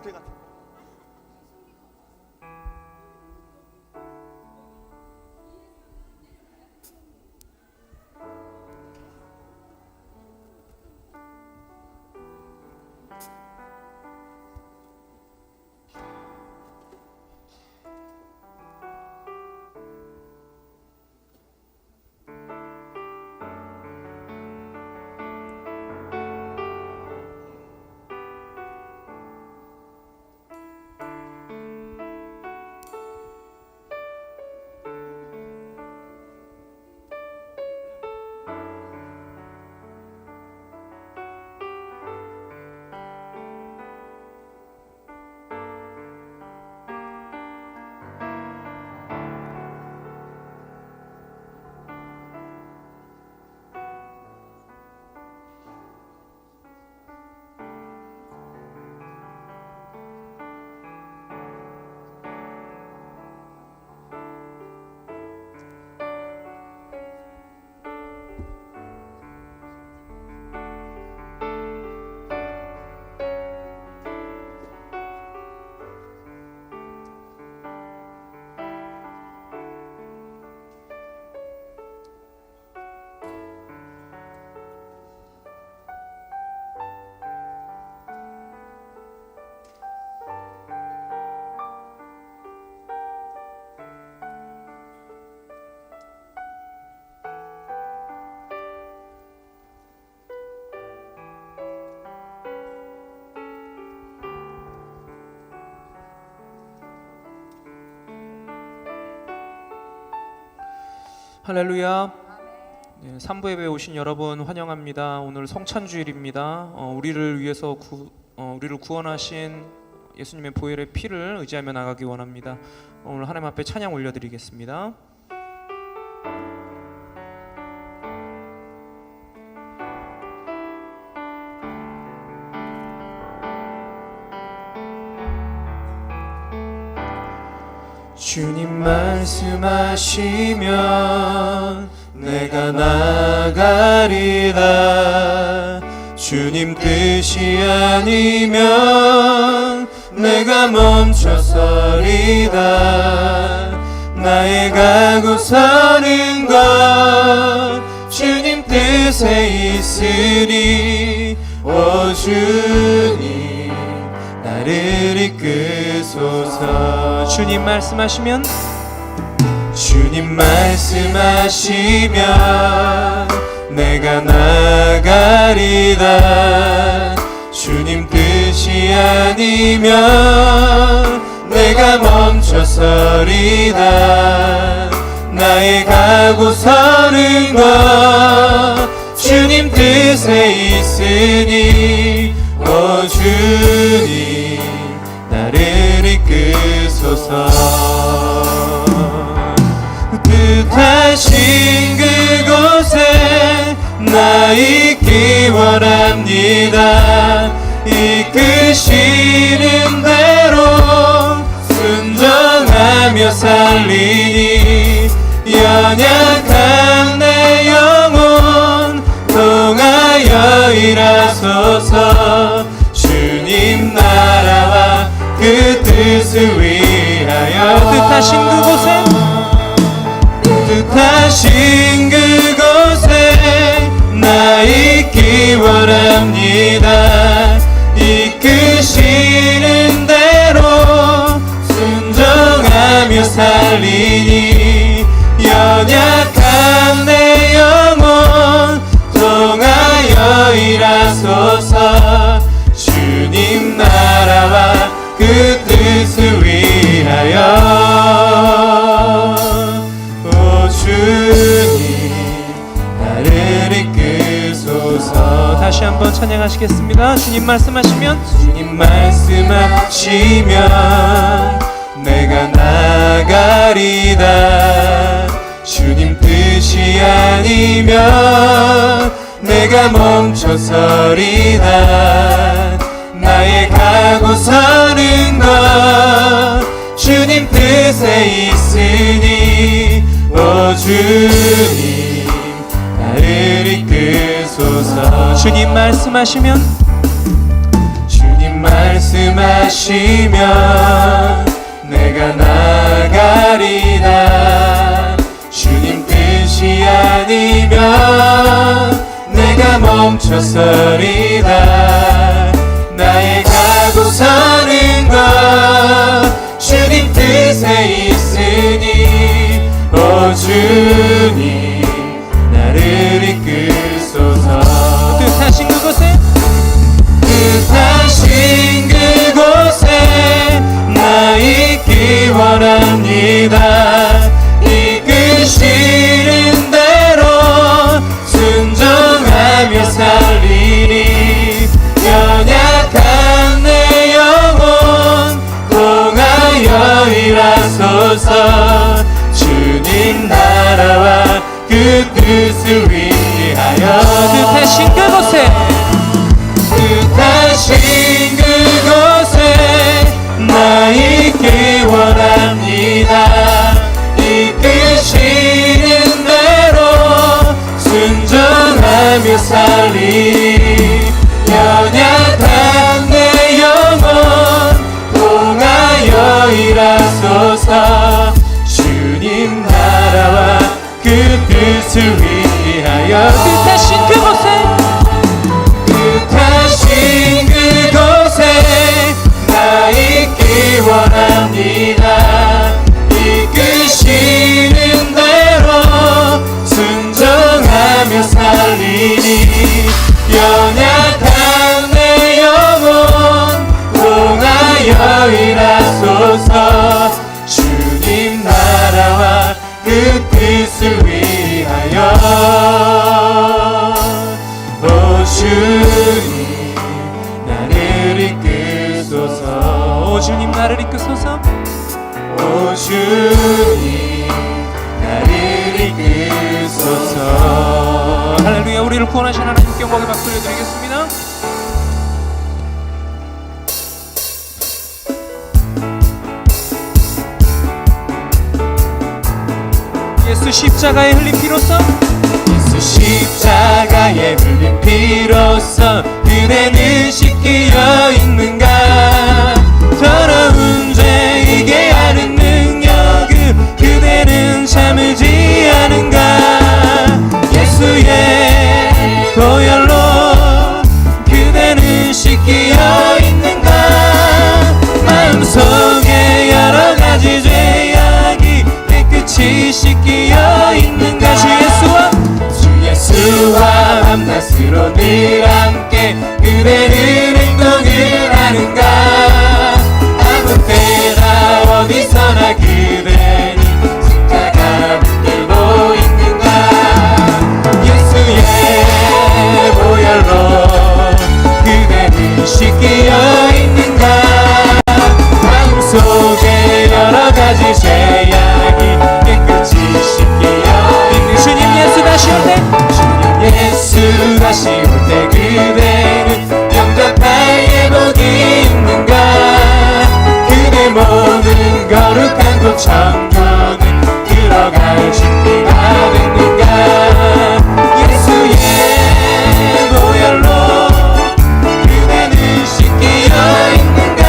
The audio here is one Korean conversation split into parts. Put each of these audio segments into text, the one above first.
늑대 같은. 할렐루야. 네, 3부 예배에 오신 여러분 환영합니다. 오늘 성찬주일입니다. 우리를 위해서 우리를 구원하신 예수님의 보혈의 피를 의지하며 나가기 원합니다. 오늘 하나님 앞에 찬양 올려드리겠습니다. 주님 말씀하시면 내가 나가리라. 주님 뜻이 아니면 내가 멈춰서리다. 나의 가고 서는 것 주님 뜻에 있으니 오 주님 나를 이끄소서. 주님 말씀하시면 내가 나가리다. 주님 뜻이 아니면 내가 멈춰서리다. 나의 가고 서는 것 주님 뜻에 있으니 오 주님 나를 이끄소서. 뜻하신 그곳에 나 있기 원합니다. 이끄시는 대로 순종하며 살리니 연약한 내 영혼 통하여 일하소서. 주님 나라와 그 뜻을 위하여 뜻하신 그곳에 나 있기 원합니다. 이끄시는 대로 순종하며 살리니 연약한 내 영혼 통하여 일하소서. 주님 나라와 그 뜻을 위하여 오 주님 나를 이끄소서. 다시 한번 찬양하시겠습니다. 주님 말씀하시면 내가 나가리다. 주님 뜻이 아니면 내가 멈춰서리다. 나의 가고 서는 것 주님 뜻에 있으니 오 주님 나를 이끄소서. 주님 말씀하시면 하시면 내가 나가리라. 주님 뜻이 아니면 내가 멈춰서리라. 나의 가고 사는 것 주님 뜻에 있으니 오 주님 나를 이끄소서. 뜻하신 그곳에 뜻하신 그곳에 나 있기 원합니다. 이끄시는 대로 순종하며 살리니 연약한 내 영혼 통하여 일하소서. 주님 나라와 그 뜻을 위하여 뜻하신 그곳에 뜻하신 그곳에 나 있기 원합니다. 이끄시는 대로 순종하며 살리 연약한 내 영혼 통하여 일하소서. 주님 나라와 그 뜻을 위하여 뜻하신 그곳에 뜻하신 그곳에 나 있기 원합니다. 이끄시는 대로 순종하며 살리니 연약한 내 영혼 통하여 일하소서. 주님 나라와 그 뜻을 위하여 오 주님 나를 이끄소서. 오 주님 나를 이끄소서. 오 주님 나를 이끄소서. 할렐루야. 우리를 구원하신 하나님께 영광의 박수 올려드리겠습니다. 예수 십자가에 흘린 피로써 예수 십자가에 흘린 피로써 그대는 씻기어 있는가. 더러운 죄 이게 하는 능력을 그대는 참으지 않은가. 예수의 보혈로 그대는 씻기어 있는가. 마음속에 여러 가지 죄악이 깨끗이 씻기어 있는가. 주 예수와 밤낮으로 늘 함께 그대는 행동을 하는가. 아무 때나 어디서나 그대는 십자가 붙들고 있는가. 예수의 보혈로 그대는 씻기어 있는가. 마음속에 여러 가지 죄악이 깨끗이 씻기어 있는 주님 예수 다시 올 때 주님 예수 다시 올 때 그대는 영접할 예복이 있는가. 그대 모든 거룩한 곳 천국에 들어갈 준비가 됐는가. 예수의 보혈로 그대는 씻기어 있는가.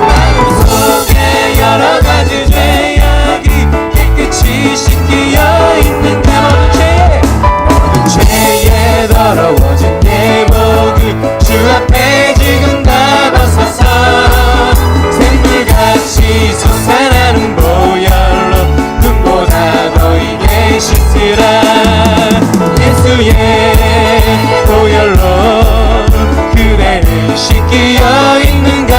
마음속에 여러 가지 죄악이 깨끗이 씻기어 있는가. 모든 죄에 더러워진 예복을 주 앞에 지금 다 벗어서 샘물같이 솟아나는 보혈로 눈보다 보이게 씻으라. 예수의 보혈로 그대는 씻기어 있는가.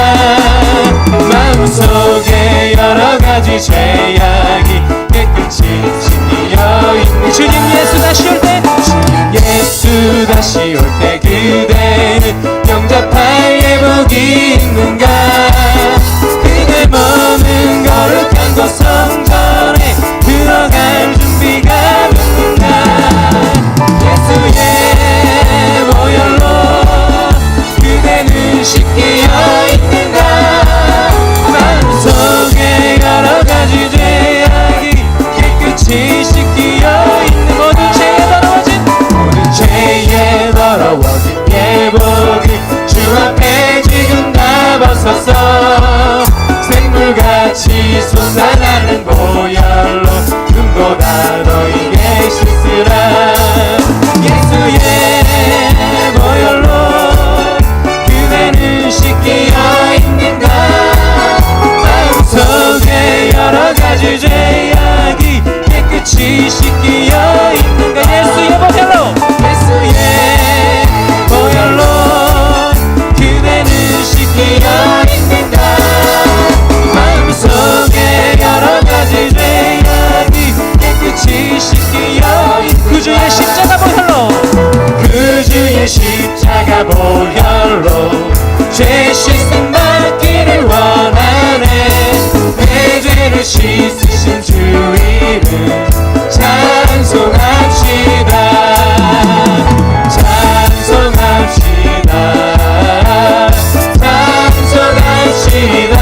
마음속에 여러 가지 죄악이 깨끗이 씻기어 있는 주님 예수 다시 올 때 주님 예수 다시 올 때 그대는 영접할 예복이 있는가. 그대 머는 거룩한 곳 성전에 들어갈 준비가 됐는가. 예수의 보혈로 그대는 씻기어 있는가. 마음속에 여러 가지 죄악이 깨끗이 씻기어 있는 모든 죄에 더러워진 예복을 주 앞에 지금 다 벗어서 씻으신 주 이름 찬송합시다. 찬송합시다. 찬송합시다.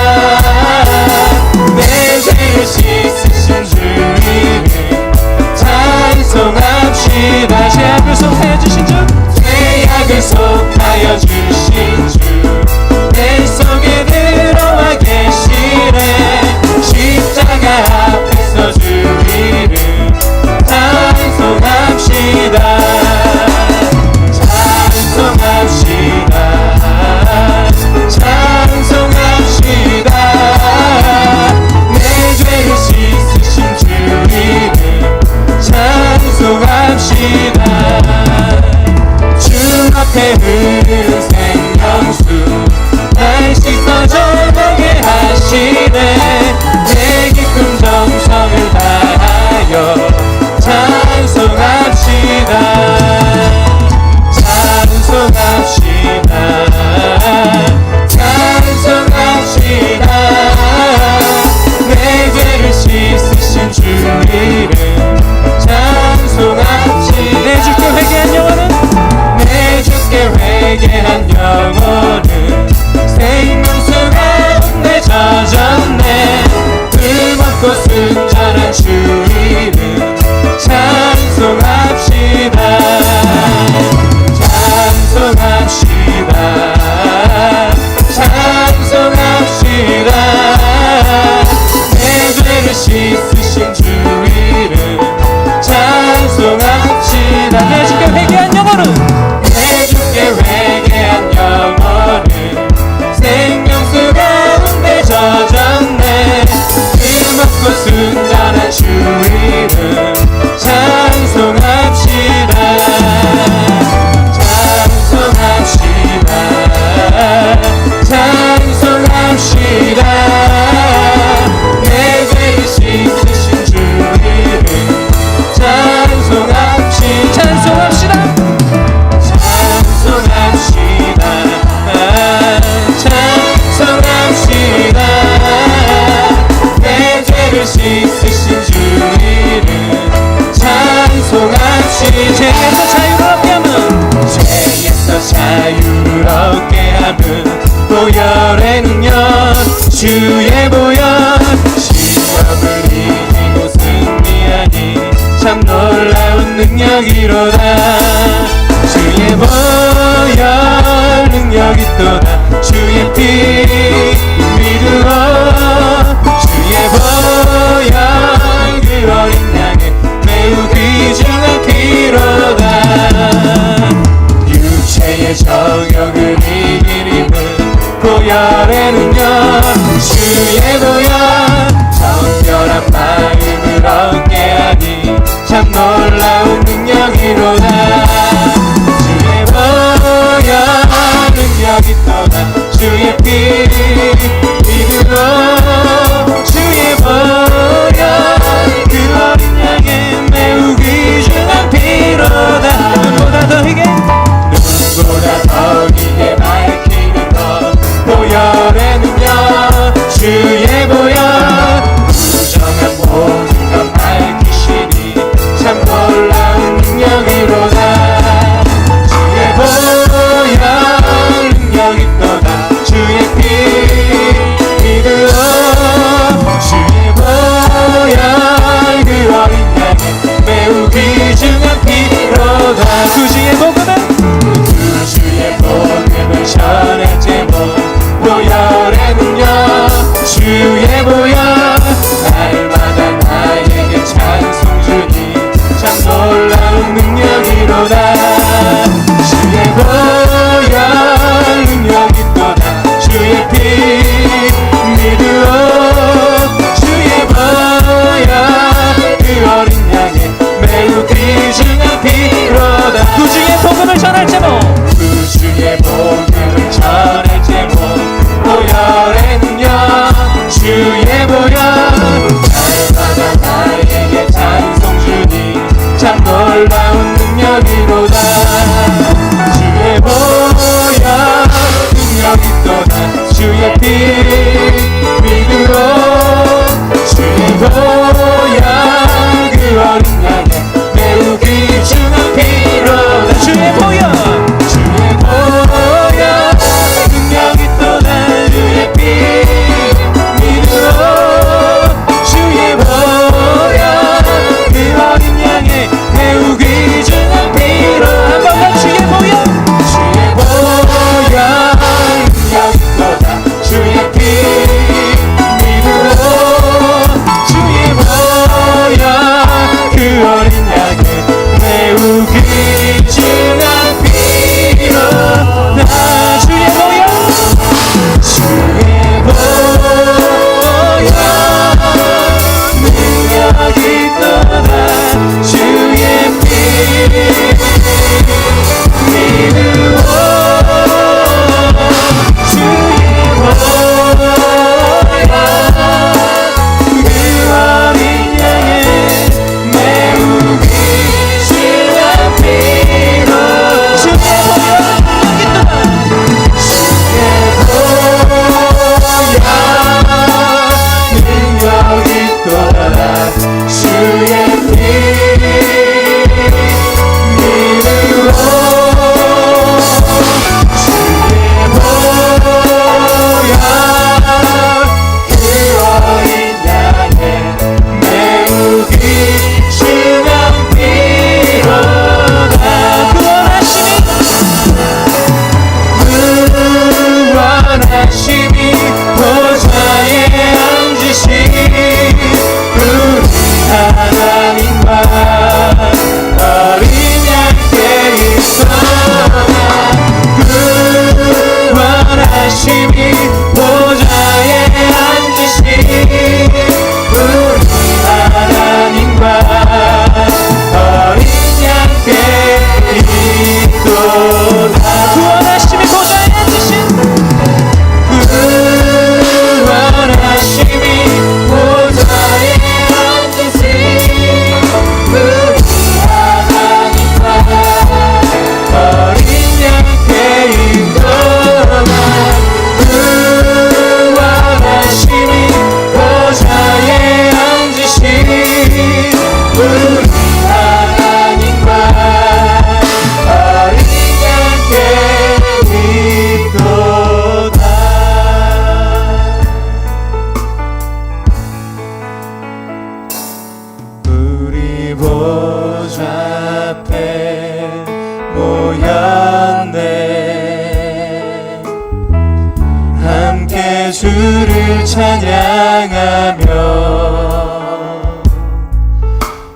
내 죄를 씻으신 주 이름 찬송합시다. 죄악을 속하여 주신 주, 죄악을 속하여 주신 주, 내 속에 들어와 계시네. 십자가 앞에서 주 이름 찬송합시다. 찬송합시다. 찬송합시다. 내 죄를 씻으신 주 이름 찬송합시다. 주 앞에 흐르는 생명수 날 씻어 저녁에 하시네. 내 깊은 정성을 다하여 찬송합시다. 찬송합시다. 찬송합시다. 내 죄를 씻으신 주 이름 찬송합시다. 내 주께 회개한 영혼은, 내 주께 회개한 영혼은 생명수 가운데 젖었네. 흠없고 순전한 주 이름 찬송합시다. 찬송합시다. 찬송합시다. 내 죄를 씻으신 주 이름 찬송합시다. 내 주께 회개한 영혼은, 내 주께 회개한 영혼은 생명수 가운데 젖었네. 흠없고 순전한 주 이름 찬송합시다. 찬송합시다. 찬송합시다. 내 죄를 씻으신 주 이름 찬송합시다. 찬송합시다. 찬송합시다. 찬송합시다. 내 죄를 씻으신 주 이름 찬송합시다. 죄에서 자유를 얻게 함은, 죄에서 자유를 얻게 함은 보혈의 능력, 주의 보혈. 시험을 이기고 승리하니 참 놀라운 능력이로다. 주의 보혈 능력이 또다. 주의 피 믿으러 주의 보혈 그 어린 양의 매우 귀중한 피로다. 육체의 정욕을 이길 힘은 보혈의 능력, 주의 보혈. 정결한 마음을 얻게 하니 참 놀라운 능력이로다. 주의 보혈 능력이 또다. 주의 피 믿으러 주의 보혈 그 어린 양의 매우 귀중한 피로다. 눈보다 더 희게, 눈보다 더 희게 밝히는 것 보혈의 능력, 주의 보혈. 부정한 모든 것 밝히시니 참 놀라운 능력이로다. 주의 보혈 능력이 또다. 주의 피 믿으러 주의 보혈 그 어린 양의 매우 귀중한 피로다. 구주의 복음은, 구주의 복음을 전할 제목 보혈의 능력, 주의 보혈. 날마다 나에게 찬송 주니 참 놀라운 능력이로다. 주의 보혈 능력이 또다. 주의 피 믿으러 주의 보혈 그 어린 양의 매우 귀중한 피로다. 구주의 복음을 전할 제목, 구주의 복음을 전할 제목 보혈의 능력, 주의 보혈. 날마다 나에게 찬송 주니 참 놀라운 능력이로다. 주의 보혈 능력이 또다. 주의 피 믿으러 주의 함께 주를 찬양하며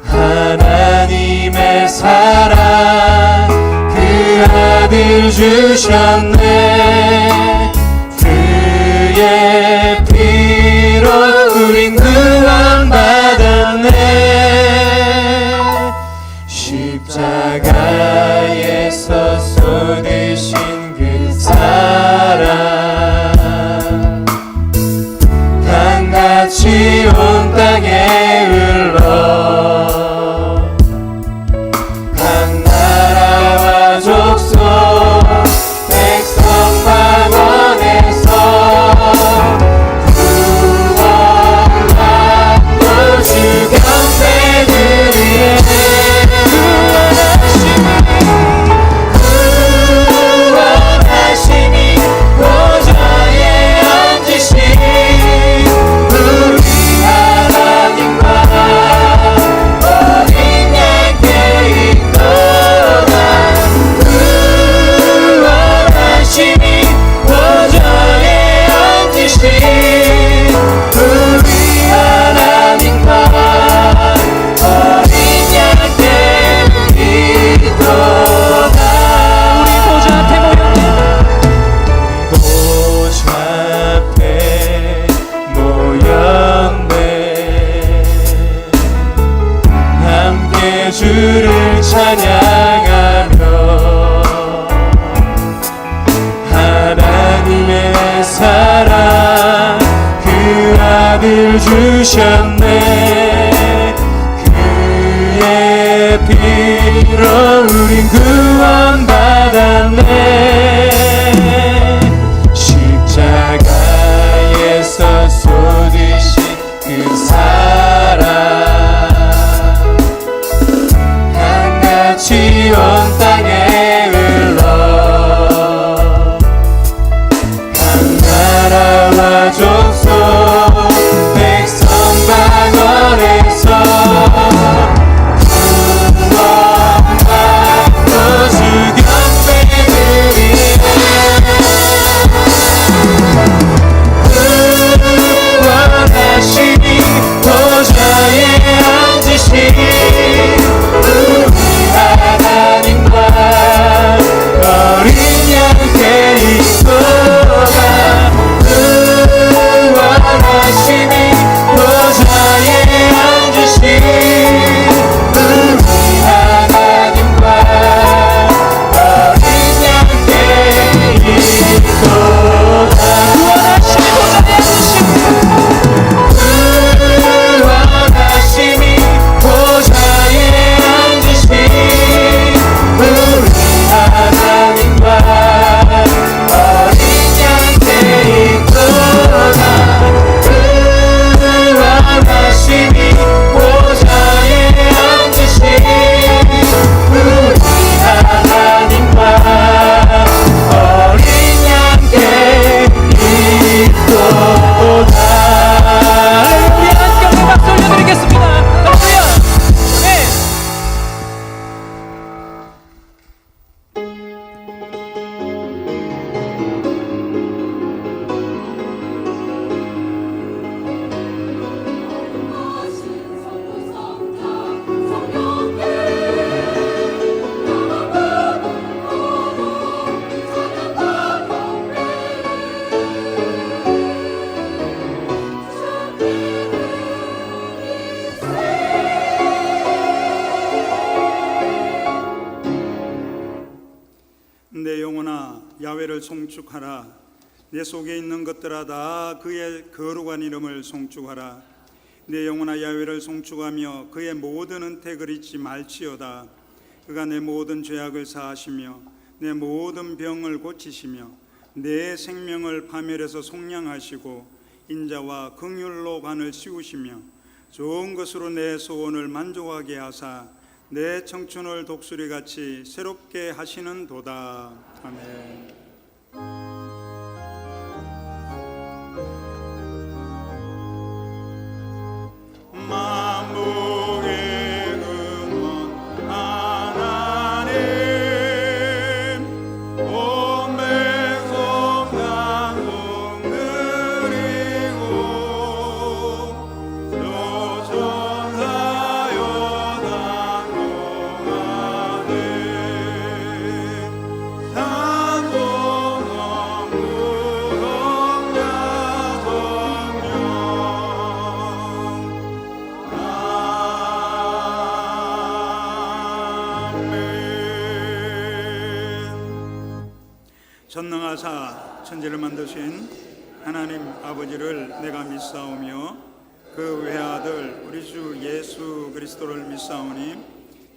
하나님의 사랑 그 아들 주셨네. 그의 피로 우린 구원받았네. 십자가에서 쏟으신 그 사랑 강같이 온 땅에 흘러 각 나라와 족속 백성 방언에서 구원받고 주 경배드리네. 구원하심이 보좌에 앉으신 우리 하나님과 어린 양께 있도다. 구원하심이 보좌에 앉으신 우리 하나님과 어린 양께 있도다. 우리 보좌 앞에 모였네. 보좌 앞에 모였네. 함께 주를 찬양하며 하나님의 사랑 그 아들 주셨네. 그의 피로 우린 구원받았네. 십자가에서 쏟으신 그 사랑 강같이 온 땅에 흘러 각 나라와 족속 백성 방언에서 구원받고 주 경배드리네. 구원하심이 보좌에 앉으신 우리 하나님과 어린 양께 있도다. 구원하심이 보좌에 앉으신 우리 하나님과 어린 양께 있도다. 구원하심이 보좌에 앉으신 우리 하나님과 어린 양께 있도다. 구원하심이 보좌에 앉으신 우리 하나님과 어린 양께 있도다. 우리 하나님께 박수 올려드리겠습니다. 할렐루야. 네. 내 영혼아 야훼를 송축하라. 내 속에 있는 것들아 다 그의 거룩한 이름을 송축하라. 내 영혼아 야훼를 송축하며 그의 모든 은택을 잊지 말지어다. 그가 내 모든 죄악을 사하시며 내 모든 병을 고치시며 내 생명을 파멸해서 속량하시고 인자와 긍휼로 관을 씌우시며 좋은 것으로 내 소원을 만족하게 하사 내 청춘을 독수리같이 새롭게 하시는 도다. 아멘. 만복의 근원 하나님 온 백성 찬송 전능하사 천지를 만드신 하나님 아버지를 내가 믿사오며 그 외아들 우리 주 예수 그리스도를 믿사오니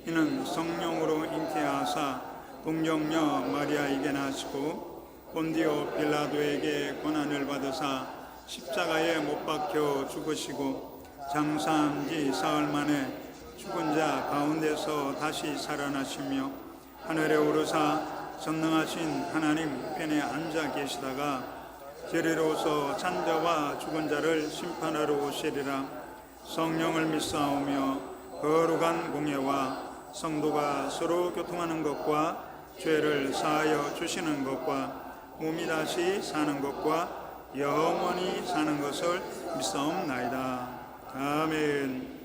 이는 성령으로 잉태하사 동정녀 마리아에게 나시고 본디오 빌라도에게 고난을 받으사 십자가에 못 박혀 죽으시고 장사한 지 사흘 만에 죽은 자 가운데서 다시 살아나시며 하늘에 오르사 전능하신 하나님 편에 앉아 계시다가 저리로서 잔자와 죽은 자를 심판하러 오시리라. 성령을 믿사오며 거룩한 공예와 성도가 서로 교통하는 것과 죄를 사하여 주시는 것과 몸이 다시 사는 것과 영원히 사는 것을 믿사옵나이다. 아멘.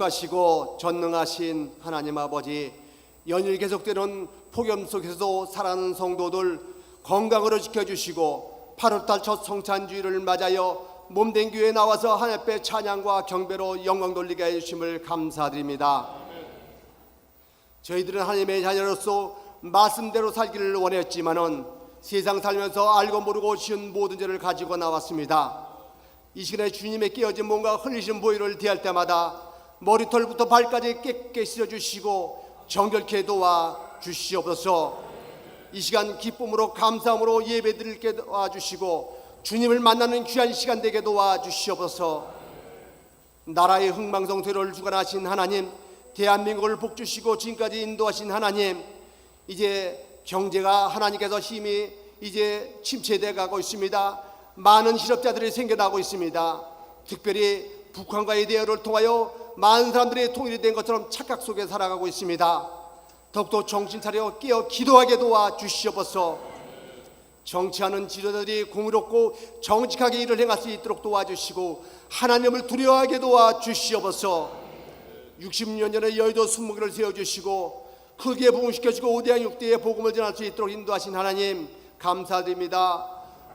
거룩하시고 전능하신 하나님 아버지, 연일 계속되는 폭염 속에서도 살아가는 성도들 건강으로 지켜주시고 8월달 첫 성찬주의를 맞아요 몸된 교회에 나와서 하나님 앞에 찬양과 경배로 영광 돌리게 해주심을 감사드립니다. 저희들은 하나님의 자녀로서 말씀대로 살기를 원했지만은 세상 살면서 알고 모르고 지은 모든 죄를 가지고 나왔습니다. 이 시간에 주님의 깨어진 몸과 흘리신 보혈을 대할 때마다 머리털부터 발까지 깨끗게 씻어주시고 정결케 도와 주시옵소서. 이 시간 기쁨으로 감사함으로 예배드릴게 도와주시고 주님을 만나는 귀한 시간 되게 도와주시옵소서. 나라의 흥망성쇠를 주관하신 하나님, 대한민국을 복주시고 지금까지 인도하신 하나님, 이제 경제가 하나님께서 힘이 이제 침체되어 가고 있습니다. 많은 실업자들이 생겨나고 있습니다. 특별히 북한과의 대화를 통하여 많은 사람들이 통일이 된 것처럼 착각 속에 살아가고 있습니다. 더욱더 정신 차려 깨어 기도하게 도와주시옵소서. 정치하는 지도자들이 공의롭고 정직하게 일을 행할 수 있도록 도와주시고 하나님을 두려워하게 도와주시옵소서. 60년 전에 여의도 순무기를 세워주시고 크게 부흥시켜주고 5대양 6대의 복음을 전할 수 있도록 인도하신 하나님 감사드립니다.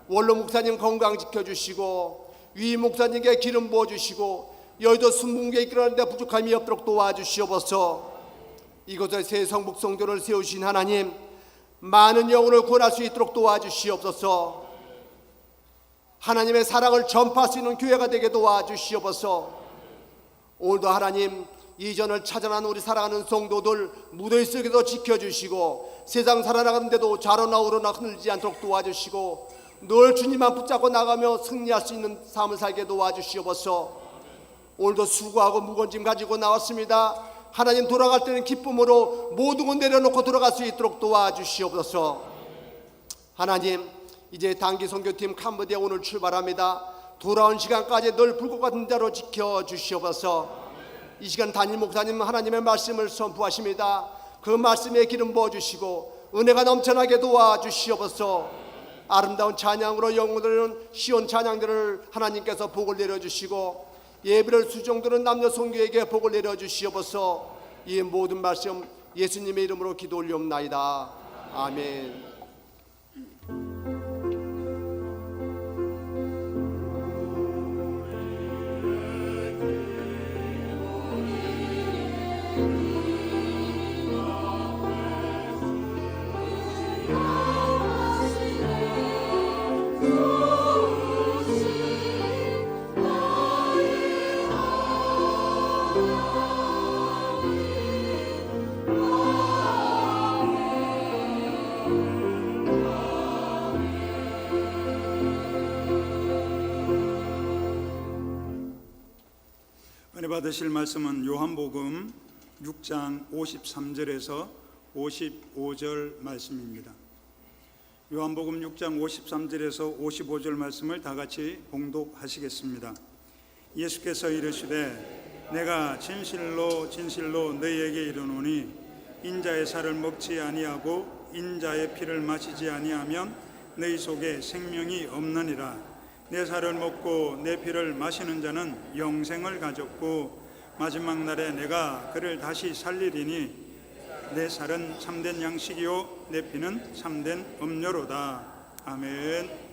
원로 목사님 건강 지켜주시고 위 목사님께 기름 부어주시고 여의도 순무기에 이끌어가는데 부족함이 없도록 도와주시옵소서. 이곳에 새 성북 성교를 세우신 하나님, 많은 영혼을 구원할 수 있도록 도와주시옵소서. 하나님의 사랑을 전파할 수 있는 교회가 되게 도와주시옵소서. 오늘도 하나님, 이전을 찾아난 우리 사랑하는 성도들 무더위 속에도 지켜주시고 세상 살아나가는데도 좌로나 우로나 흔들지 않도록 도와주시고 늘 주님만 붙잡고 나가며 승리할 수 있는 삶을 살게 도와주시옵소서. 오늘도 수고하고 무거운 짐 가지고 나왔습니다. 하나님, 돌아갈 때는 기쁨으로 모든 걸 내려놓고 돌아갈 수 있도록 도와주시옵소서. 하나님, 이제 단기 선교팀 캄보디아 오늘 출발합니다. 돌아온 시간까지 늘 불꽃 같은 자로 지켜주시옵소서. 이 시간 담임 목사님 하나님의 말씀을 선포하십니다. 그 말씀에 기름 부어주시고 은혜가 넘쳐나게 도와주시옵소서. 아름다운 찬양으로 영혼들은 시온 찬양들을 하나님께서 복을 내려주시고 예배를 수종드는 남녀 성교에게 복을 내려주시옵소서. 이 모든 말씀 예수님의 이름으로 기도 올리옵나이다. 아멘. 은혜 받으실 말씀은 요한복음 6장 53절에서 55절 말씀입니다. 요한복음 6장 53절에서 55절 말씀을 다 같이 봉독하시겠습니다. 예수께서 이르시되 내가 진실로 진실로 너희에게 이르노니 인자의 살을 먹지 아니하고 인자의 피를 마시지 아니하면 너희 속에 생명이 없느니라. 내 살을 먹고 내 피를 마시는 자는 영생을 가졌고 마지막 날에 내가 그를 다시 살리리니 내 살은 참된 양식이요 내 피는 참된 음료로다. 아멘.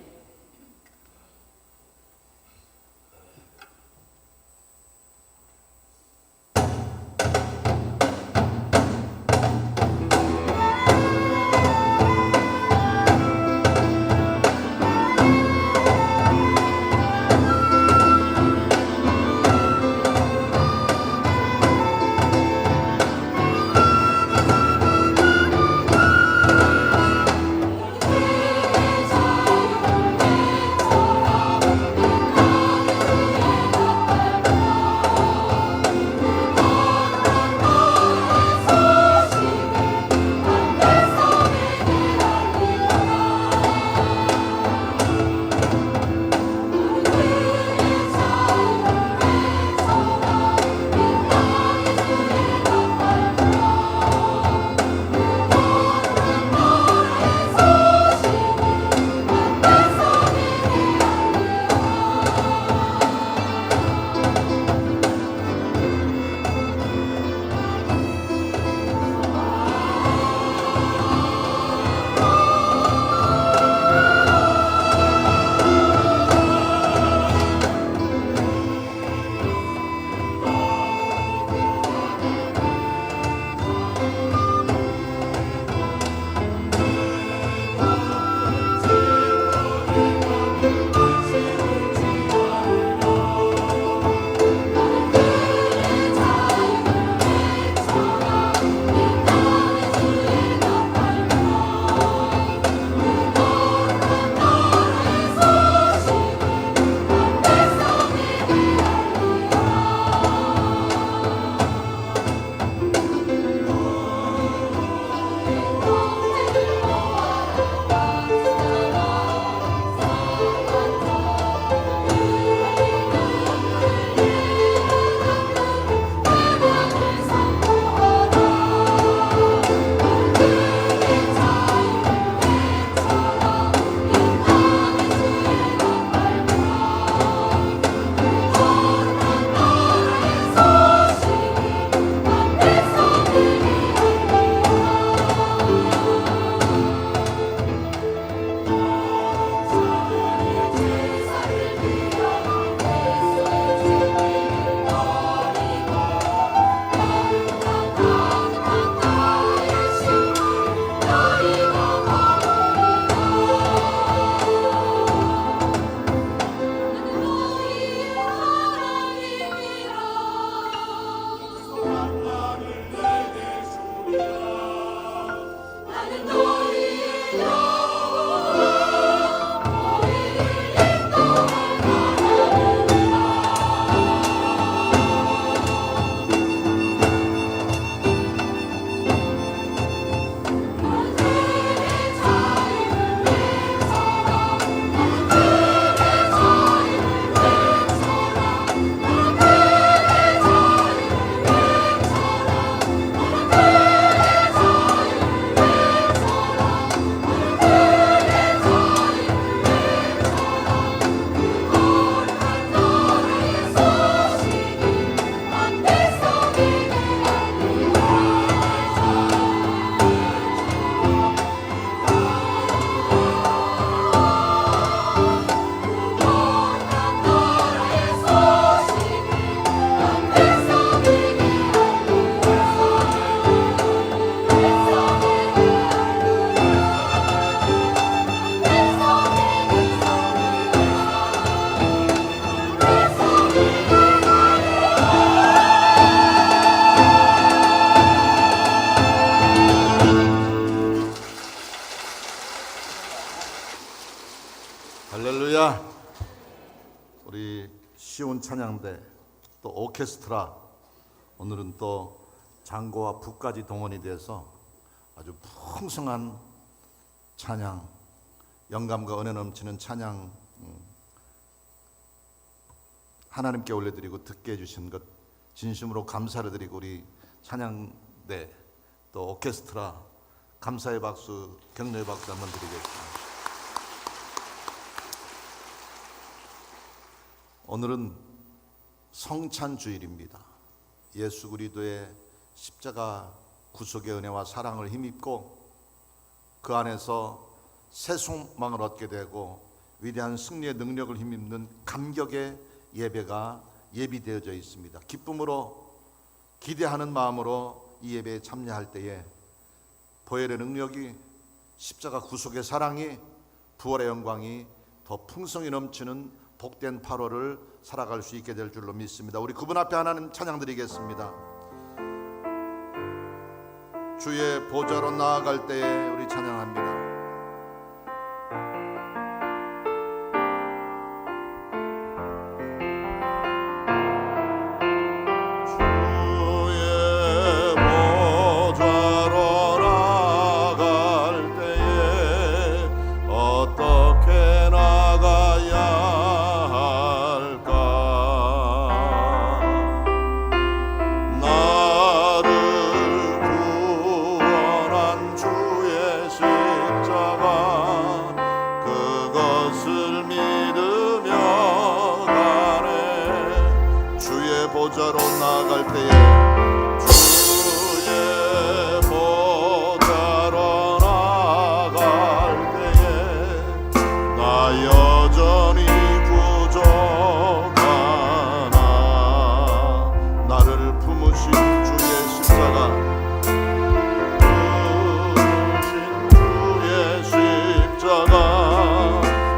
할렐루야. 우리 시온 찬양대 또 오케스트라, 오늘은 또 장고와 북까지 동원이 돼서 아주 풍성한 찬양, 영감과 은혜 넘치는 찬양 하나님께 올려드리고 듣게 해주신 것 진심으로 감사를 드리고, 우리 찬양대 또 오케스트라 감사의 박수, 격려의 박수 한번 드리겠습니다. 오늘은 성찬주일입니다. 예수 그리스도의 십자가 구속의 은혜와 사랑을 힘입고 그 안에서 새 소망을 얻게 되고 위대한 승리의 능력을 힘입는 감격의 예배가 예비되어져 있습니다. 기쁨으로 기대하는 마음으로 이 예배에 참여할 때에 보혈의 능력이, 십자가 구속의 사랑이, 부활의 영광이 더 풍성히 넘치는 복된 8월을 살아갈 수 있게 될 줄로 믿습니다. 우리 그분 앞에 하나님 찬양 드리겠습니다. 주의 보좌로 나아갈 때에 우리 찬양합니다. 보좌로 나아갈 때에, 주의 보좌로 나아갈 때에 나 여전히 부족하나 나를 품으신 주의 십자가, 주의 십자가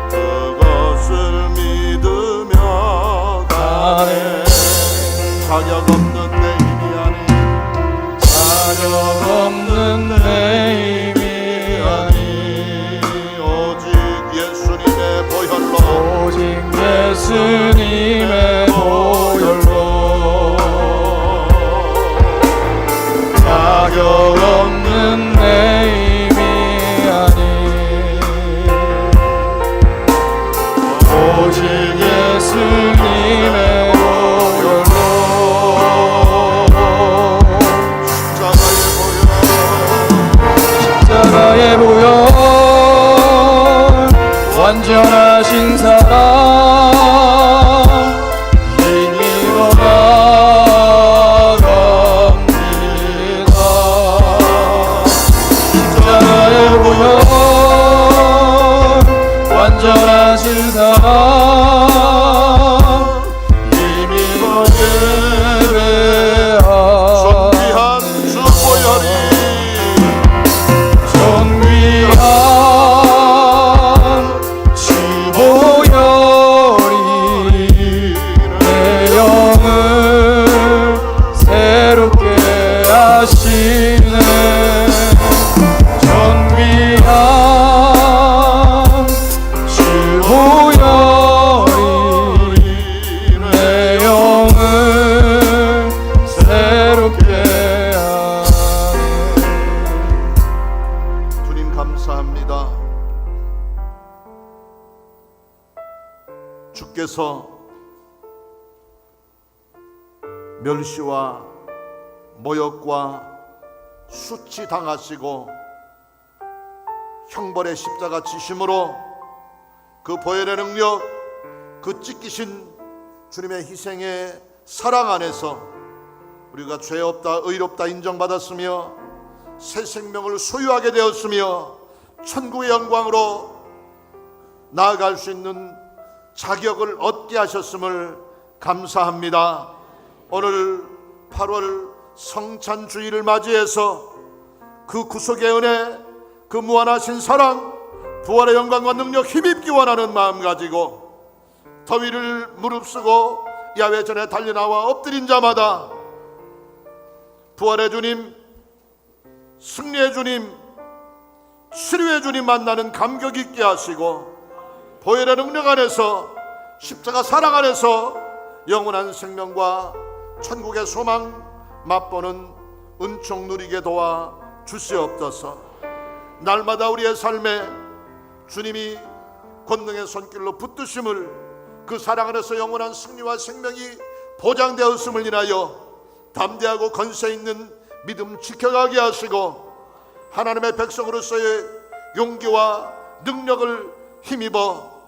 그것을 믿으며 가네. 자격 없는 내 힘이 아니, 자격 없는 내 힘이 아니, 오직 예수님의 보혈로, 오직 예수님의 보혈로. 자격 없는 내 힘이 아니, 오직 예수님의 십자가의 보혈, 완전하신 사랑 힘입어 나갑니다. 십자가의 보혈, 완전하신 사랑 힘입어 예배하. 존귀한 주 보혈이, 존귀한 주 보혈이 내 영을 새롭게 하시네. 존귀한 주 보혈이 내 영을 새롭게 하네. 주님 감사합니다. 주께서 멸시와 모욕과 수치당하시고 형벌의 십자가 지심으로 그 보혈의 능력, 그 찢기신 주님의 희생의 사랑 안에서 우리가 죄 없다, 의롭다 인정받았으며 새 생명을 소유하게 되었으며 천국의 영광으로 나아갈 수 있는 자격을 얻게 하셨음을 감사합니다. 오늘 8월 성찬주의를 맞이해서 그 구속의 은혜, 그 무한하신 사랑, 부활의 영광과 능력 힘입기 원하는 마음 가지고 더위를 무릅쓰고 야훼 전에 달려나와 엎드린 자마다 부활의 주님, 승리의 주님, 치료의 주님 만나는 감격 있게 하시고 보혈의 능력 안에서 십자가 사랑 안에서 영원한 생명과 천국의 소망 맛보는 은총 누리게 도와 주시옵소서. 날마다 우리의 삶에 주님이 권능의 손길로 붙드심을, 그 사랑 안에서 영원한 승리와 생명이 보장되었음을 인하여 담대하고 권세 있는 믿음 지켜가게 하시고, 하나님의 백성으로서의 용기와 능력을 힘입어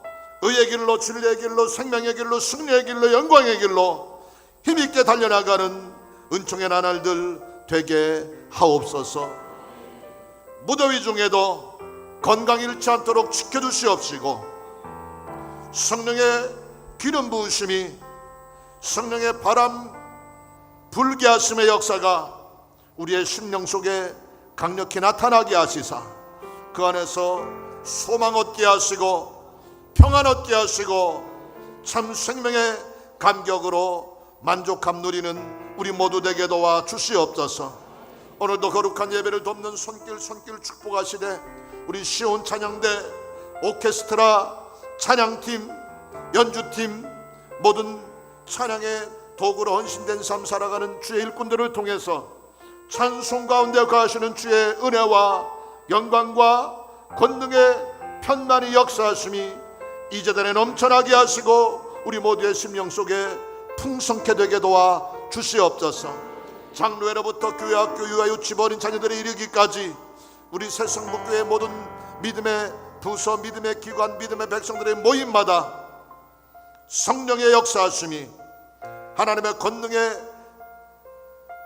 의의 길로, 진리의 길로, 생명의 길로, 승리의 길로, 영광의 길로 힘있게 달려나가는 은총의 나날들 되게 하옵소서. 무더위 중에도 건강 잃지 않도록 지켜주시옵시고, 성령의 기름 부으심이, 성령의 바람 불게 하심의 역사가 우리의 심령 속에 강력히 나타나게 하시사, 그 안에서 소망 얻게 하시고 평안 얻게 하시고 참 생명의 감격으로 만족함 누리는 우리 모두 되게 도와 주시옵소서. 오늘도 거룩한 예배를 돕는 손길 축복하시되, 우리 시온 찬양대 오케스트라 찬양팀, 연주팀, 모든 찬양의 도구로 헌신된 삶 살아가는 주의 일꾼들을 통해서 찬송 가운데 거하시는 주의 은혜와 영광과 권능의 편만이 역사하심이 이제전에 넘쳐나게 하시고 우리 모두의 심령 속에 풍성케 되게 도와 주시옵소서. 장로회로부터 교회, 학교, 유아, 유치부 어린 자녀들이 이르기까지 우리 새성북교회 모든 믿음의 부서, 믿음의 기관, 믿음의 백성들의 모임마다 성령의 역사하심이, 하나님의 권능의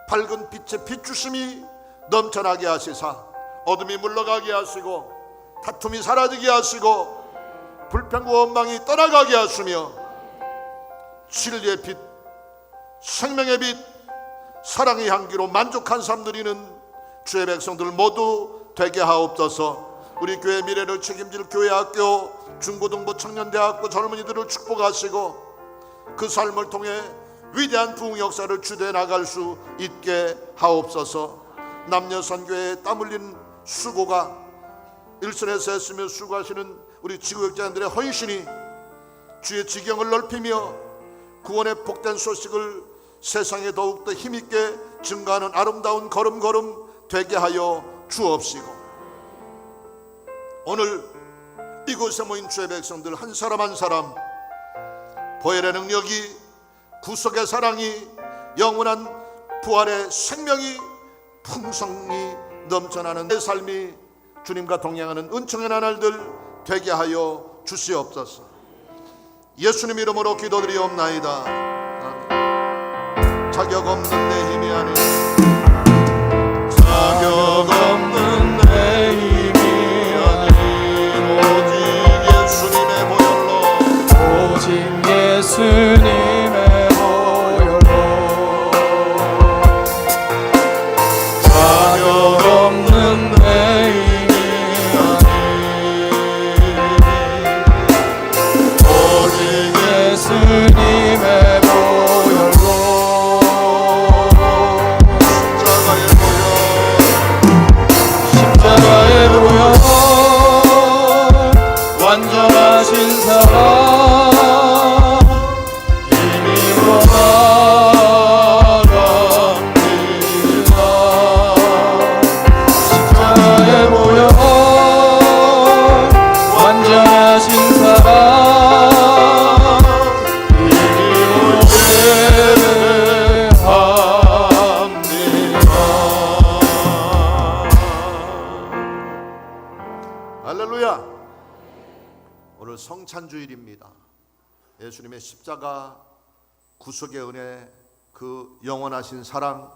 밝은 빛의 비추심이 넘쳐나게 하시사 어둠이 물러가게 하시고 다툼이 사라지게 하시고 불평과 원망이 떠나가게 하시며 진리의 빛, 생명의 빛, 사랑의 향기로 만족한 삶 누리는 주의 백성들 모두 되게 하옵소서. 우리 교회 미래를 책임질 교회, 학교, 중고등부, 청년대학교 젊은이들을 축복하시고 그 삶을 통해 위대한 부흥 역사를 주도해 나갈 수 있게 하옵소서. 남녀 선교에 땀 흘린 수고가 일선에서 했으며 수고하시는 우리 지구역자들의 헌신이 주의 지경을 넓히며 구원의 복된 소식을 세상에 더욱더 힘있게 증가하는 아름다운 걸음걸음 되게 하여 주옵시고, 오늘 이곳에 모인 주의 백성들 한 사람 한 사람 보혈의 능력이, 구속의 사랑이, 영원한 부활의 생명이 풍성히 넘쳐나는 내 삶이 주님과 동행하는 은총의 나날들 되게 하여 주시옵소서. 예수님 이름으로 기도드리옵나이다. 아멘. 자격 없는 내 힘이 아닌, 자격 없는 내 힘이 아닌 오직 예수님의 보혈로, 오직 예수님의 보혈로, 자격 없는 내 힘이 아닌 오직 예수님의 보혈로, 십자가의 보혈 완전하신 사랑 힘입어 나갑니다. 십자가의 보혈 완전하신 사랑 힘입어 예배합니다. 할렐루야. 오늘 성찬주일입니다. 예수님의 십자가 구속의 은혜, 그 영원하신 사랑,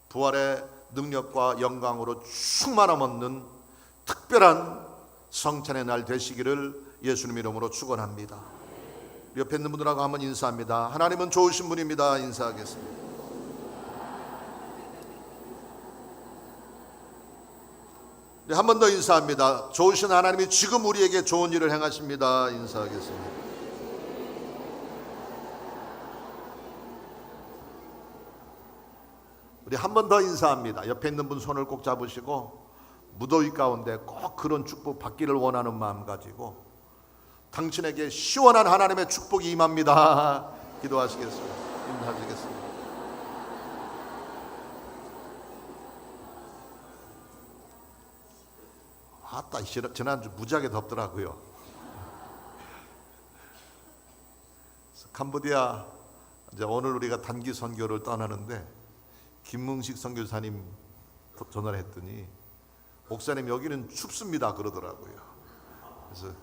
부활의 능력과 영광으로 충만함 얻는 특별한 성찬의 날 되시기를 예수님 이름으로 축원합니다. 옆에 있는 분들하고 한번 인사합니다. 하나님은 좋으신 분입니다. 인사하겠습니다. 네, 한 번 더 인사합니다. 좋으신 하나님이 지금 우리에게 좋은 일을 행하십니다. 인사하겠습니다. 우리 한 번 더 인사합니다. 옆에 있는 분 손을 꼭 잡으시고 무더위 가운데 꼭 그런 축복 받기를 원하는 마음 가지고 당신에게 시원한 하나님의 축복이 임합니다. 기도하시겠습니다. 인사드리겠습니다. 아따, 지난주 무지하게 덥더라고요. 캄보디아 이제 오늘 우리가 단기 선교를 떠나는데 김문식 선교사님 전화를 했더니 목사님 여기는 춥습니다 그러더라고요. 그래서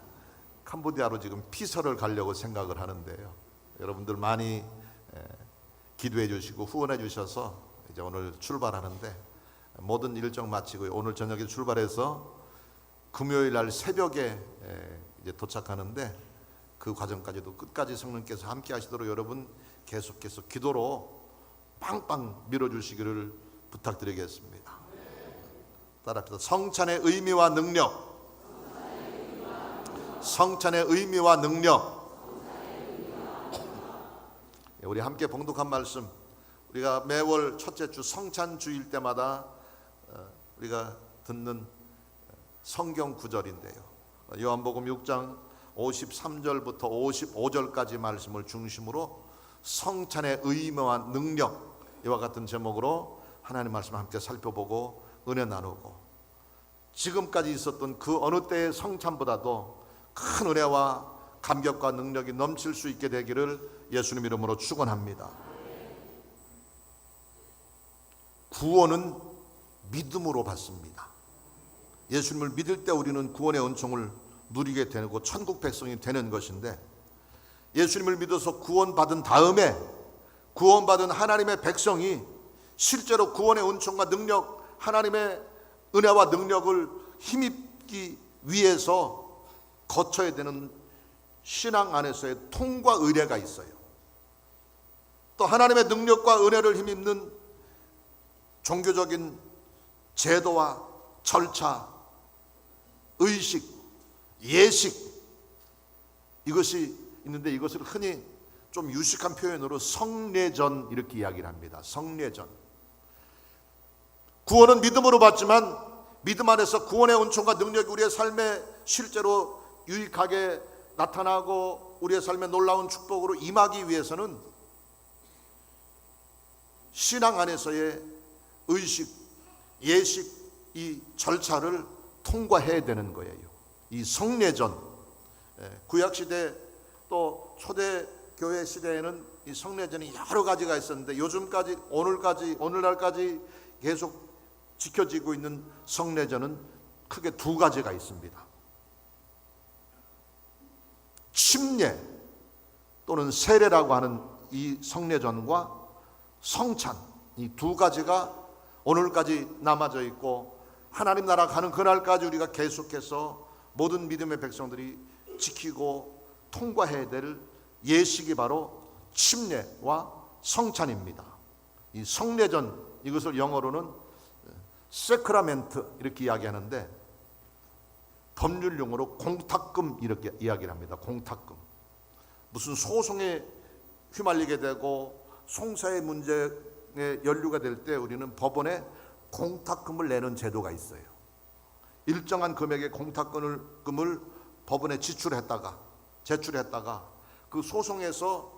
캄보디아로 지금 피서를 가려고 생각을 하는데요. 여러분들 많이 기도해 주시고 후원해 주셔서 이제 오늘 출발하는데 모든 일정 마치고 오늘 저녁에 출발해서 금요일 날 새벽에 이제 도착하는데 그 과정까지도 끝까지 성령께서 함께 하시도록 여러분 계속해서 기도로 빵빵 밀어주시기를 부탁드리겠습니다. 따라합시다. 성찬의 의미와 능력. 성찬의 의미와 능력. 우리 함께 봉독한 말씀, 우리가 매월 첫째 주 성찬 주일 때마다 우리가 듣는 성경 구절인데요. 요한복음 6장 53절부터 55절까지 말씀을 중심으로 성찬의 의미와 능력, 이와 같은 제목으로 하나님 말씀을 함께 살펴보고 은혜 나누고, 지금까지 있었던 그 어느 때의 성찬보다도 큰 은혜와 감격과 능력이 넘칠 수 있게 되기를 예수님 이름으로 축원합니다. 구원은 믿음으로 받습니다. 예수님을 믿을 때 우리는 구원의 은총을 누리게 되고 천국 백성이 되는 것인데, 예수님을 믿어서 구원받은 다음에 구원받은 하나님의 백성이 실제로 구원의 은총과 능력, 하나님의 은혜와 능력을 힘입기 위해서 거쳐야 되는 신앙 안에서의 통과 의례가 있어요. 또 하나님의 능력과 은혜를 힘입는 종교적인 제도와 절차, 의식, 예식, 이것이 있는데 이것을 흔히 좀 유식한 표현으로 성례전 이렇게 이야기를 합니다. 성례전. 구원은 믿음으로 받지만 믿음 안에서 구원의 은총과 능력이 우리의 삶에 실제로 유익하게 나타나고 우리의 삶에 놀라운 축복으로 임하기 위해서는 신앙 안에서의 의식, 예식, 이 절차를 통과해야 되는 거예요. 이 성례전, 구약시대 또 초대교회 시대에는 이 성례전이 여러 가지가 있었는데 요즘까지 오늘날까지 계속 지켜지고 있는 성례전은 크게 두 가지가 있습니다. 침례 또는 세례라고 하는 이 성례전과 성찬, 이 두 가지가 오늘까지 남아져 있고 하나님 나라 가는 그날까지 우리가 계속해서 모든 믿음의 백성들이 지키고 통과해야 될 예식이 바로 침례와 성찬입니다. 이 성례전, 이것을 영어로는 세크라멘트 이렇게 이야기하는데 법률 용어로 공탁금 이렇게 이야기를 합니다. 공탁금. 무슨 소송에 휘말리게 되고 송사의 문제에 연루가 될 때 우리는 법원에 공탁금을 내는 제도가 있어요. 일정한 금액의 공탁금을 법원에 제출했다가 그 소송에서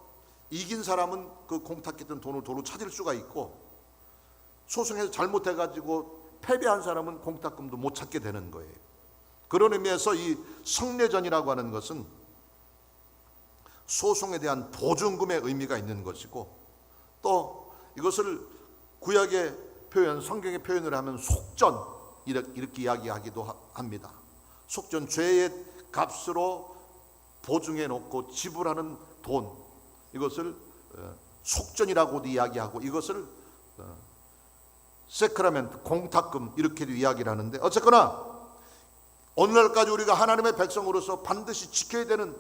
이긴 사람은 그 공탁했던 돈을 도로 찾을 수가 있고, 소송에서 잘못해가지고 패배한 사람은 공탁금도 못 찾게 되는 거예요. 그런 의미에서 이 성례전이라고 하는 것은 소송에 대한 보증금의 의미가 있는 것이고, 또 이것을 구약의 표현, 성경의 표현을 하면 속전 이렇게 이야기하기도 합니다. 속전, 죄의 값으로 보증해 놓고 지불하는 돈, 이것을 속전이라고도 이야기하고, 이것을 세크라멘트, 공탁금 이렇게도 이야기를 하는데, 어쨌거나 오늘날까지 우리가 하나님의 백성으로서 반드시 지켜야 되는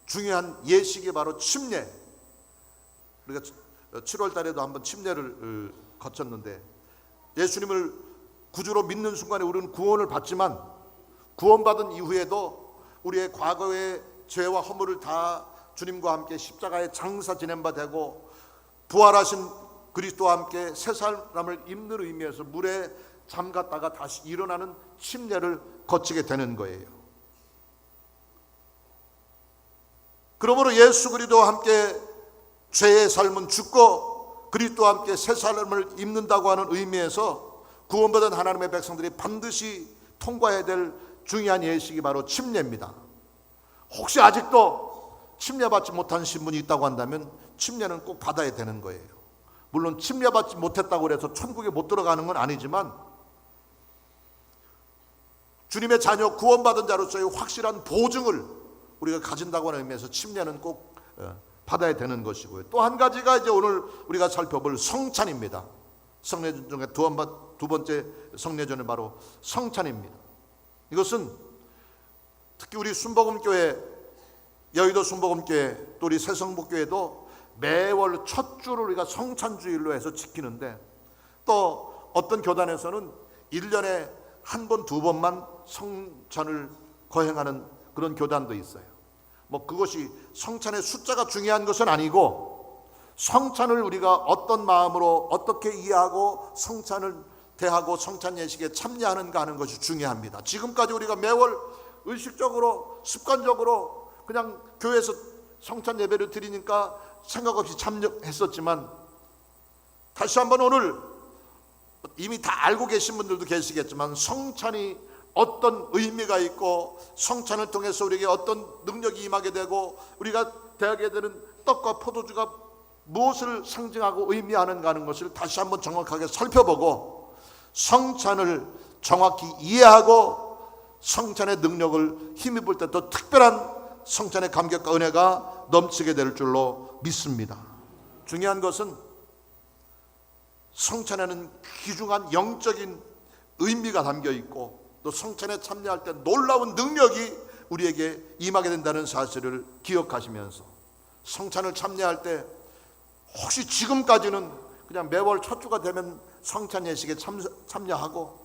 중요한 예식이 바로 침례. 우리가 7월 달에도 한번 침례를 거쳤는데, 예수님을 구주로 믿는 순간에 우리는 구원을 받지만 구원받은 이후에도 우리의 과거의 죄와 허물을 다 주님과 함께 십자가에 장사 지낸 바 되고 부활하신 그리스도와 함께 새 사람을 입는 의미에서 물에 잠갔다가 다시 일어나는 침례를 거치게 되는 거예요. 그러므로 예수 그리스도와 함께 죄의 삶은 죽고 그리스도와 함께 새 삶을 입는다고 하는 의미에서 구원받은 하나님의 백성들이 반드시 통과해야 될 중요한 예식이 바로 침례입니다. 혹시 아직도 침례받지 못한 신분이 있다고 한다면 침례는 꼭 받아야 되는 거예요. 물론 침례받지 못했다고 해서 천국에 못 들어가는 건 아니지만 주님의 자녀 구원받은 자로서의 확실한 보증을 우리가 가진다고 하는 의미에서 침례는 꼭 받아야 되는 것이고요. 또 한 가지가 이제 오늘 우리가 살펴볼 성찬입니다. 성례전 중에 두 번째 성례전은 바로 성찬입니다. 이것은 특히 우리 순복음교회, 여의도 순복음교회 또 우리 새성북교회도 매월 첫 주를 우리가 성찬주일로 해서 지키는데, 또 어떤 교단에서는 1년에 한 번, 두 번만 성찬을 거행하는 그런 교단도 있어요. 뭐 그것이 성찬의 숫자가 중요한 것은 아니고, 성찬을 우리가 어떤 마음으로 어떻게 이해하고 성찬을 대하고 성찬 예식에 참여하는가 하는 것이 중요합니다. 지금까지 우리가 매월 의식적으로 습관적으로 그냥 교회에서 성찬 예배를 드리니까 생각 없이 참여했었지만, 다시 한번 오늘 이미 다 알고 계신 분들도 계시겠지만 성찬이 어떤 의미가 있고 성찬을 통해서 우리에게 어떤 능력이 임하게 되고 우리가 대하게 되는 떡과 포도주가 무엇을 상징하고 의미하는가 하는 것을 다시 한번 정확하게 살펴보고, 성찬을 정확히 이해하고 성찬의 능력을 힘입을 때 더 특별한 성찬의 감격과 은혜가 넘치게 될 줄로 믿습니다. 중요한 것은 성찬에는 귀중한 영적인 의미가 담겨 있고, 또 성찬에 참여할 때 놀라운 능력이 우리에게 임하게 된다는 사실을 기억하시면서 성찬을 참여할 때 혹시 지금까지는 그냥 매월 첫 주가 되면 성찬 예식에 참여하고,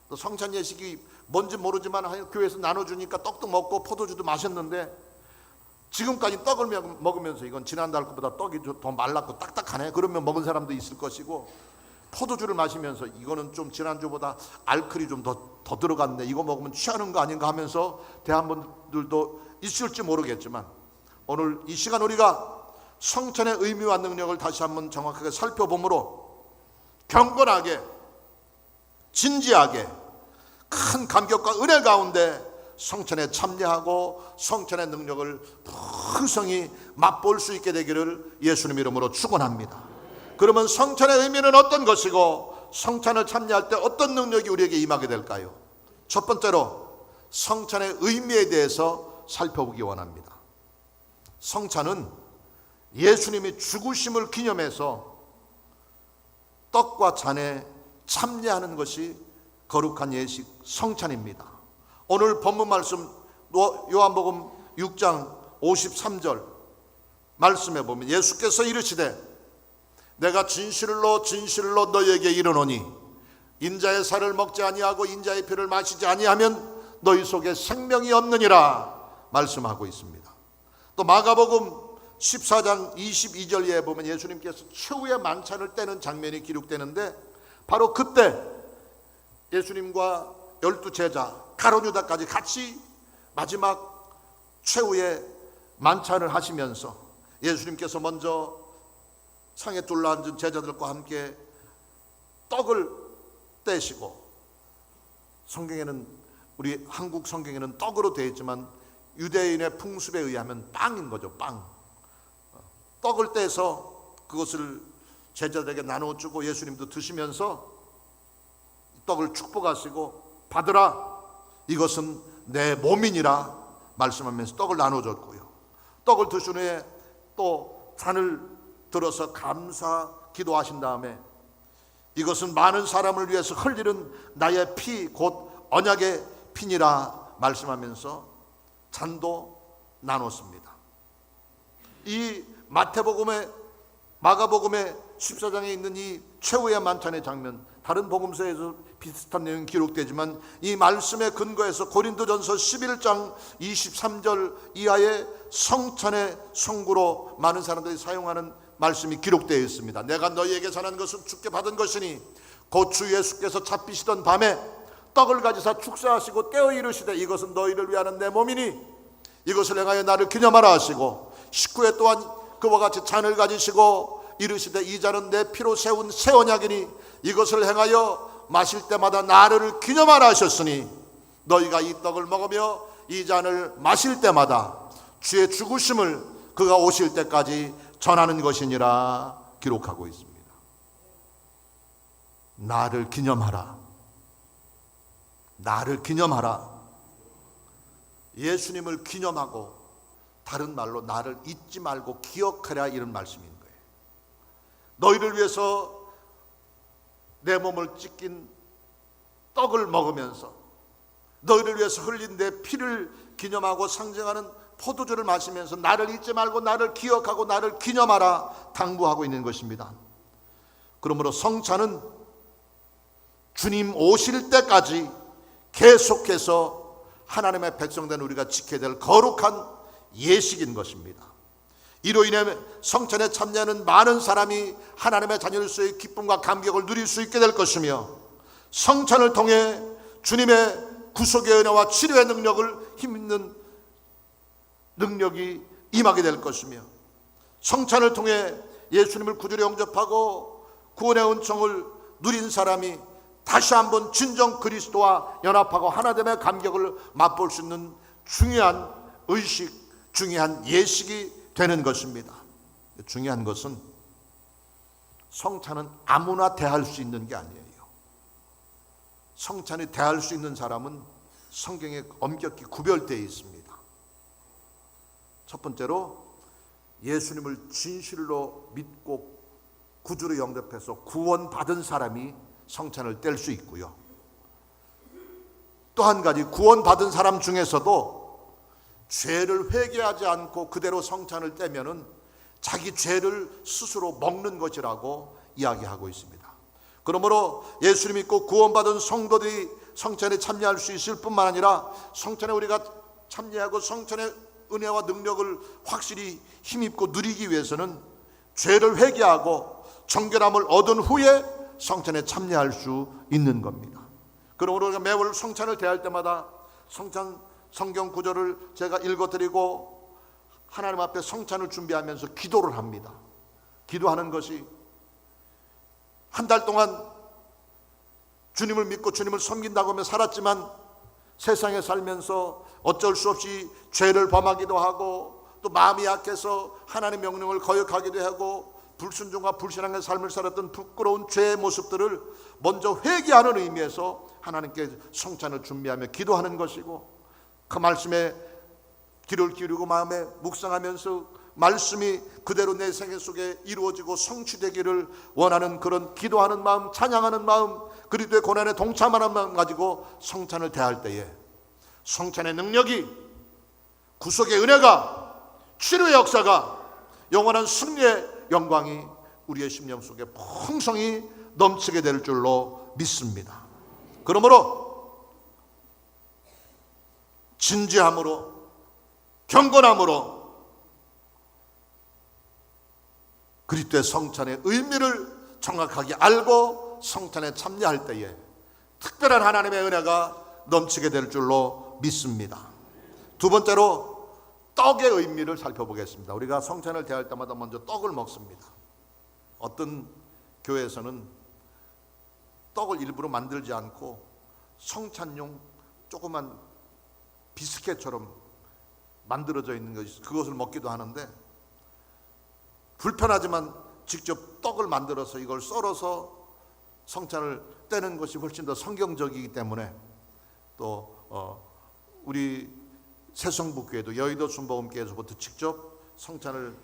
또 성찬 예식이 뭔지 모르지만 교회에서 나눠주니까 떡도 먹고 포도주도 마셨는데 지금까지 떡을 먹으면서 이건 지난달 것보다 떡이 더 말랐고 딱딱하네, 그러면 먹은 사람도 있을 것이고, 포도주를 마시면서 이거는 좀 지난주보다 알코올이 좀 더 들어갔네, 이거 먹으면 취하는 거 아닌가 하면서 대한 분들도 있을지 모르겠지만, 오늘 이 시간 우리가 성찬의 의미와 능력을 다시 한번 정확하게 살펴보므로 경건하게 진지하게 큰 감격과 은혜 가운데 성찬에 참여하고 성찬의 능력을 풍성히 맛볼 수 있게 되기를 예수님 이름으로 축원합니다. 그러면 성찬의 의미는 어떤 것이고 성찬을 참여할 때 어떤 능력이 우리에게 임하게 될까요? 첫 번째로 성찬의 의미에 대해서 살펴보기 원합니다. 성찬은 예수님이 죽으심을 기념해서 떡과 잔에 참여하는 것이 거룩한 예식 성찬입니다. 오늘 본문 말씀 요한복음 6장 53절 말씀에 보면 예수께서 이르시되 내가 진실로 진실로 너희에게 이르노니 인자의 살을 먹지 아니하고 인자의 피를 마시지 아니하면 너희 속에 생명이 없느니라 말씀하고 있습니다. 또 마가복음 14장 22절에 보면 예수님께서 최후의 만찬을 떼는 장면이 기록되는데, 바로 그때 예수님과 12 제자 가룟 유다까지 같이 마지막 최후의 만찬을 하시면서 예수님께서 먼저 상에 둘러앉은 제자들과 함께 떡을 떼시고, 성경에는 우리 한국 성경에는 떡으로 되어 있지만 유대인의 풍습에 의하면 빵인 거죠. 빵. 떡을 떼서 그것을 제자들에게 나눠주고 예수님도 드시면서 떡을 축복하시고 받으라 이것은 내 몸이니라 말씀하면서 떡을 나눠줬고요. 떡을 드신 후에 또 잔을 들어서 감사 기도하신 다음에 이것은 많은 사람을 위해서 흘리는 나의 피 곧 언약의 피니라 말씀하면서 잔도 나눴습니다. 이 마태복음의 마가복음의 14장에 있는 이 최후의 만찬의 장면, 다른 복음서에서 비슷한 내용이 기록되지만 이 말씀에 근거해서 고린도전서 11장 23절 이하의 성찬의 성구로 많은 사람들이 사용하는 말씀이 기록되어 있습니다. 내가 너희에게 전한 것은 주께 받은 것이니 곧 주 예수께서 잡히시던 밤에 떡을 가지사 축사하시고 떼어 이르시되 이것은 너희를 위하는 내 몸이니 이것을 행하여 나를 기념하라 하시고 19회 또한 그와 같이 잔을 가지시고 이르시되 이 잔은 내 피로 세운 새 언약이니 이것을 행하여 마실 때마다 나를 기념하라 하셨으니 너희가 이 떡을 먹으며 이 잔을 마실 때마다 주의 죽으심을 그가 오실 때까지 전하는 것이니라 기록하고 있습니다. 나를 기념하라. 나를 기념하라. 예수님을 기념하고 다른 말로 나를 잊지 말고 기억하라 이런 말씀인 거예요. 너희를 위해서 내 몸을 찢긴 떡을 먹으면서 너희를 위해서 흘린 내 피를 기념하고 상징하는 포도주를 마시면서 나를 잊지 말고 나를 기억하고 나를 기념하라 당부하고 있는 것입니다. 그러므로 성찬은 주님 오실 때까지 계속해서 하나님의 백성된 우리가 지켜야 될 거룩한 예식인 것입니다. 이로 인해 성찬에 참여하는 많은 사람이 하나님의 자녀로서의 기쁨과 감격을 누릴 수 있게 될 것이며 성찬을 통해 주님의 구속의 은혜와 치료의 능력을 힘있는 능력이 임하게 될 것이며 성찬을 통해 예수님을 구주로 영접하고 구원의 은총을 누린 사람이 다시 한번 진정 그리스도와 연합하고 하나됨의 감격을 맛볼 수 있는 중요한 의식, 중요한 예식이 되는 것입니다. 중요한 것은 성찬은 아무나 대할 수 있는 게 아니에요. 성찬에 대할 수 있는 사람은 성경에 엄격히 구별되어 있습니다. 첫 번째로 예수님을 진실로 믿고 구주로 영접해서 구원받은 사람이 성찬을 뗄 수 있고요. 또 한 가지 구원받은 사람 중에서도 죄를 회개하지 않고 그대로 성찬을 떼면은 자기 죄를 스스로 먹는 것이라고 이야기하고 있습니다. 그러므로 예수를 믿고 구원받은 성도들이 성찬에 참여할 수 있을 뿐만 아니라 성찬에 우리가 참여하고 성찬의 은혜와 능력을 확실히 힘입고 누리기 위해서는 죄를 회개하고 정결함을 얻은 후에 성찬에 참여할 수 있는 겁니다. 그러므로 우리가 매월 성찬을 대할 때마다 성찬 성경 구절을 제가 읽어드리고 하나님 앞에 성찬을 준비하면서 기도를 합니다. 기도하는 것이 한 달 동안 주님을 믿고 주님을 섬긴다고 하며 살았지만 세상에 살면서 어쩔 수 없이 죄를 범하기도 하고 또 마음이 약해서 하나님의 명령을 거역하기도 하고 불순종과 불신앙의 삶을 살았던 부끄러운 죄의 모습들을 먼저 회개하는 의미에서 하나님께 성찬을 준비하며 기도하는 것이고 그 말씀에 귀를 기울이고 마음에 묵상하면서 말씀이 그대로 내 생애 속에 이루어지고 성취되기를 원하는 그런 기도하는 마음, 찬양하는 마음, 그리스도의 고난에 동참하는 마음 가지고 성찬을 대할 때에 성찬의 능력이, 구속의 은혜가, 치료의 역사가, 영원한 승리의 영광이 우리의 심령 속에 풍성히 넘치게 될 줄로 믿습니다. 그러므로 진지함으로, 경건함으로 그리스도의 성찬의 의미를 정확하게 알고 성찬에 참여할 때에 특별한 하나님의 은혜가 넘치게 될 줄로 믿습니다. 두 번째로 떡의 의미를 살펴보겠습니다. 우리가 성찬을 대할 때마다 먼저 떡을 먹습니다. 어떤 교회에서는 떡을 일부러 만들지 않고 성찬용 조그만 비스켓처럼 만들어져 있는 것이 그것을 먹기도 하는데 불편하지만 직접 떡을 만들어서 이걸 썰어서 성찬을 떼는 것이 훨씬 더 성경적이기 때문에 또 우리 새성북교회도 여의도 순복음교회에서부터 직접 성찬을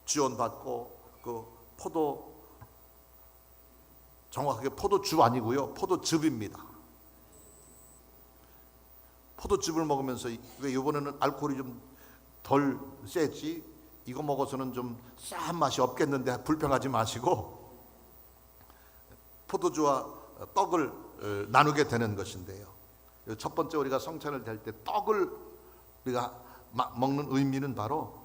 지원받고 그 정확하게 포도주 아니고요, 포도즙입니다. 포도즙을 먹으면서 왜 이번에는 알코올이 좀 덜 세지, 이거 먹어서는 좀 싼 맛이 없겠는데 불평하지 마시고 포도주와 떡을 나누게 되는 것인데요. 첫 번째 우리가 성찬을 댈 때 떡을 우리가 먹는 의미는 바로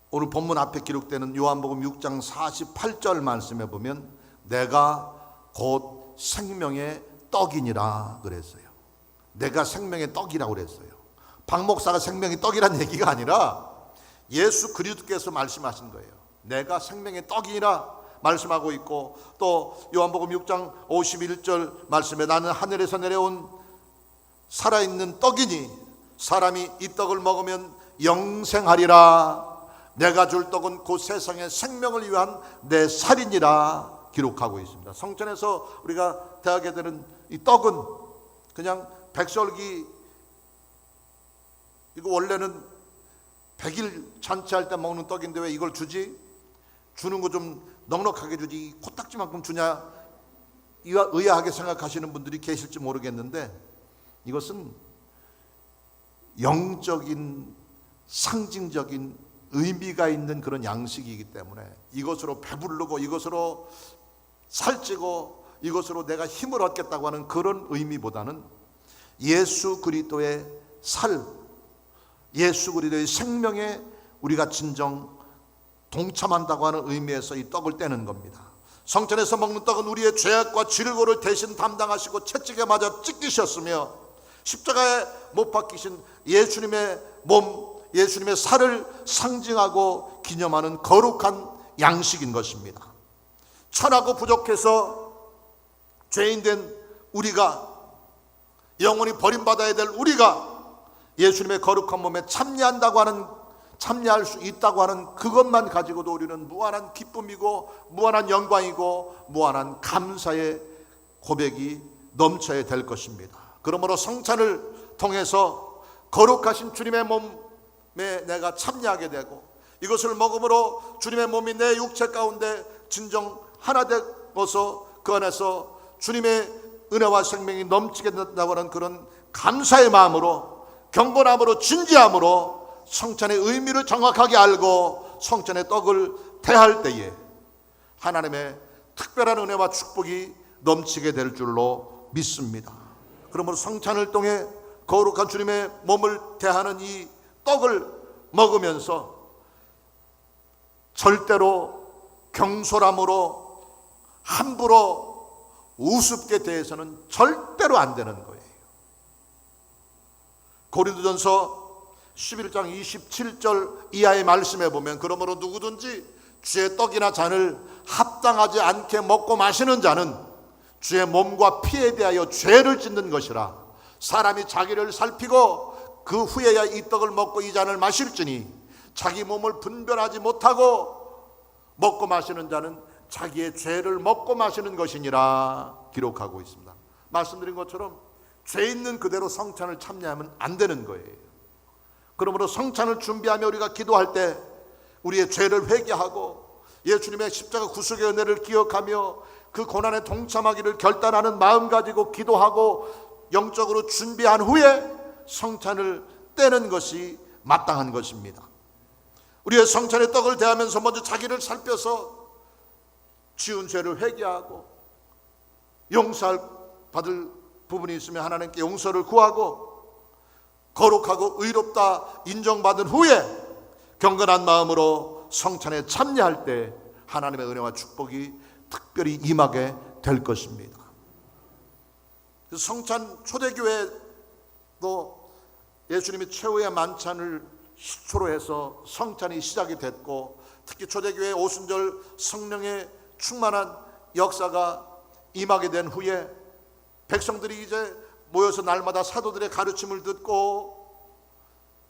오늘 본문 앞에 기록되는 요한복음 6장 48절 말씀에 보면 내가 곧 생명의 떡이니라 그랬어요. 내가 생명의 떡이라고 그랬어요. 박 목사가 생명의 떡이란 얘기가 아니라 예수 그리스도께서 말씀하신 거예요. 내가 생명의 떡이라 말씀하고 있고, 또 요한복음 6장 51절 말씀에 나는 하늘에서 내려온 살아있는 떡이니 사람이 이 떡을 먹으면 영생하리라. 내가 줄 떡은 곧 세상의 생명을 위한 내 살이니라 기록하고 있습니다. 성전에서 우리가 대하게 되는 이 떡은 그냥 백설기, 이거 원래는 100일 잔치할 때 먹는 떡인데 왜 이걸 주지? 주는 거 좀 넉넉하게 주지, 코딱지만큼 주냐, 의아하게 생각하시는 분들이 계실지 모르겠는데, 이것은 영적인 상징적인 의미가 있는 그런 양식이기 때문에 이것으로 배부르고 이것으로 살찌고 이것으로 내가 힘을 얻겠다고 하는 그런 의미보다는 예수 그리스도의 살, 예수 그리스도의 생명에 우리가 진정 동참한다고 하는 의미에서 이 떡을 떼는 겁니다. 성전에서 먹는 떡은 우리의 죄악과 질고를 대신 담당하시고 채찍에 맞아 찢기셨으며 십자가에 못 박히신 예수님의 몸, 예수님의 살을 상징하고 기념하는 거룩한 양식인 것입니다. 천하고 부족해서 죄인된 우리가, 영원히 버림받아야 될 우리가 예수님의 거룩한 몸에 참여할 수 있다고 하는 그것만 가지고도 우리는 무한한 기쁨이고 무한한 영광이고 무한한 감사의 고백이 넘쳐야 될 것입니다. 그러므로 성찬을 통해서 거룩하신 주님의 몸에 내가 참여하게 되고, 이것을 먹음으로 주님의 몸이 내 육체 가운데 진정 하나 되어서 그 안에서 주님의 은혜와 생명이 넘치게 된다고 하는 그런 감사의 마음으로, 경건함으로, 진지함으로 성찬의 의미를 정확하게 알고 성찬의 떡을 대할 때에 하나님의 특별한 은혜와 축복이 넘치게 될 줄로 믿습니다. 그러므로 성찬을 통해 거룩한 주님의 몸을 대하는 이 떡을 먹으면서 절대로 경솔함으로 함부로 우습게 대해서는 절대로 안 되는 거예요. 고린도전서 11장 27절 이하의 말씀에 보면, 그러므로 누구든지 주의 떡이나 잔을 합당하지 않게 먹고 마시는 자는 주의 몸과 피에 대하여 죄를 짓는 것이라. 사람이 자기를 살피고 그 후에야 이 떡을 먹고 이 잔을 마실지니 자기 몸을 분별하지 못하고 먹고 마시는 자는 자기의 죄를 먹고 마시는 것이니라 기록하고 있습니다. 말씀드린 것처럼 죄 있는 그대로 성찬을 참여하면 안 되는 거예요. 그러므로 성찬을 준비하며 우리가 기도할 때 우리의 죄를 회개하고 예수님의 십자가 구속의 은혜를 기억하며 그 고난에 동참하기를 결단하는 마음 가지고 기도하고 영적으로 준비한 후에 성찬을 떼는 것이 마땅한 것입니다. 우리의 성찬의 떡을 대하면서 먼저 자기를 살펴서 지은 죄를 회개하고 용서받을 부분이 있으면 하나님께 용서를 구하고 거룩하고 의롭다 인정받은 후에 경건한 마음으로 성찬에 참여할 때 하나님의 은혜와 축복이 특별히 임하게 될 것입니다. 성찬, 초대교회도 예수님이 최후의 만찬을 시초로 해서 성찬이 시작이 됐고, 특히 초대교회 오순절 성령의 충만한 역사가 임하게 된 후에 백성들이 이제 모여서 날마다 사도들의 가르침을 듣고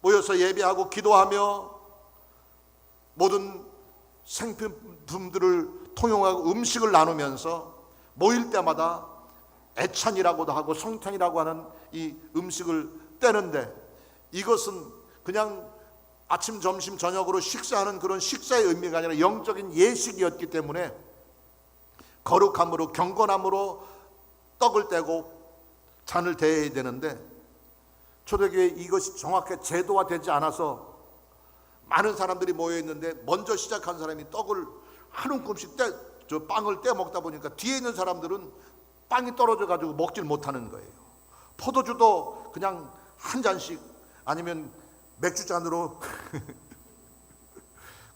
모여서 예배하고 기도하며 모든 생필품들을 통용하고 음식을 나누면서 모일 때마다 애찬이라고도 하고 성찬이라고 하는 이 음식을 떼는데, 이것은 그냥 아침, 점심, 저녁으로 식사하는 그런 식사의 의미가 아니라 영적인 예식이었기 때문에 거룩함으로 경건함으로 떡을 떼고 잔을 대해야 되는데, 초대교회 이것이 정확하게 제도화되지 않아서 많은 사람들이 모여 있는데 먼저 시작한 사람이 떡을 한 움큼씩 빵을 떼 먹다 보니까 뒤에 있는 사람들은 빵이 떨어져 가지고 먹질 못하는 거예요. 포도주도 그냥 한 잔씩 아니면 맥주 잔으로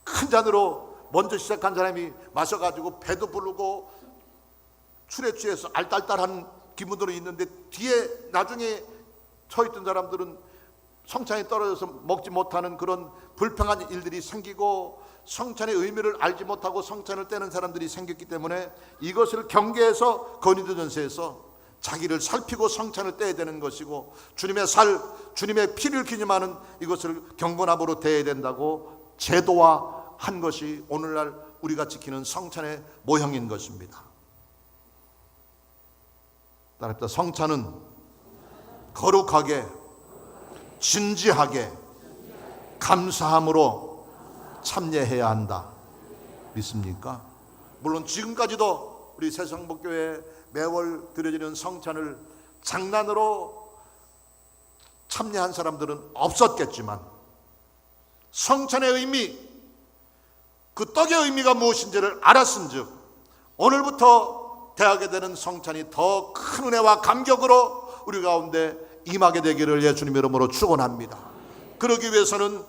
큰 잔으로 먼저 시작한 사람이 마셔가지고 배도 부르고 술에 취해서 알딸딸한 기분으로 있는데, 뒤에 나중에 서 있던 사람들은 성찬이 떨어져서 먹지 못하는 그런 불평한 일들이 생기고 성찬의 의미를 알지 못하고 성찬을 떼는 사람들이 생겼기 때문에 이것을 경계해서 고린도전서에서 자기를 살피고 성찬을 떼야 되는 것이고 주님의 주님의 피를 기념하는 이것을 경건함으로 대해야 된다고 제도화한 것이 오늘날 우리가 지키는 성찬의 모형인 것입니다. 따라합니다. 성찬은 거룩하게 진지하게 감사함으로 참여해야 한다. 믿습니까? 물론 지금까지도 우리 새성복교회 매월 드려지는 성찬을 장난으로 참여한 사람들은 없었겠지만 성찬의 의미, 그 떡의 의미가 무엇인지를 알았은즉 오늘부터 대하게 되는 성찬이 더 큰 은혜와 감격으로 우리 가운데 임하게 되기를 예수님 이름으로 축원합니다. 그러기 위해서는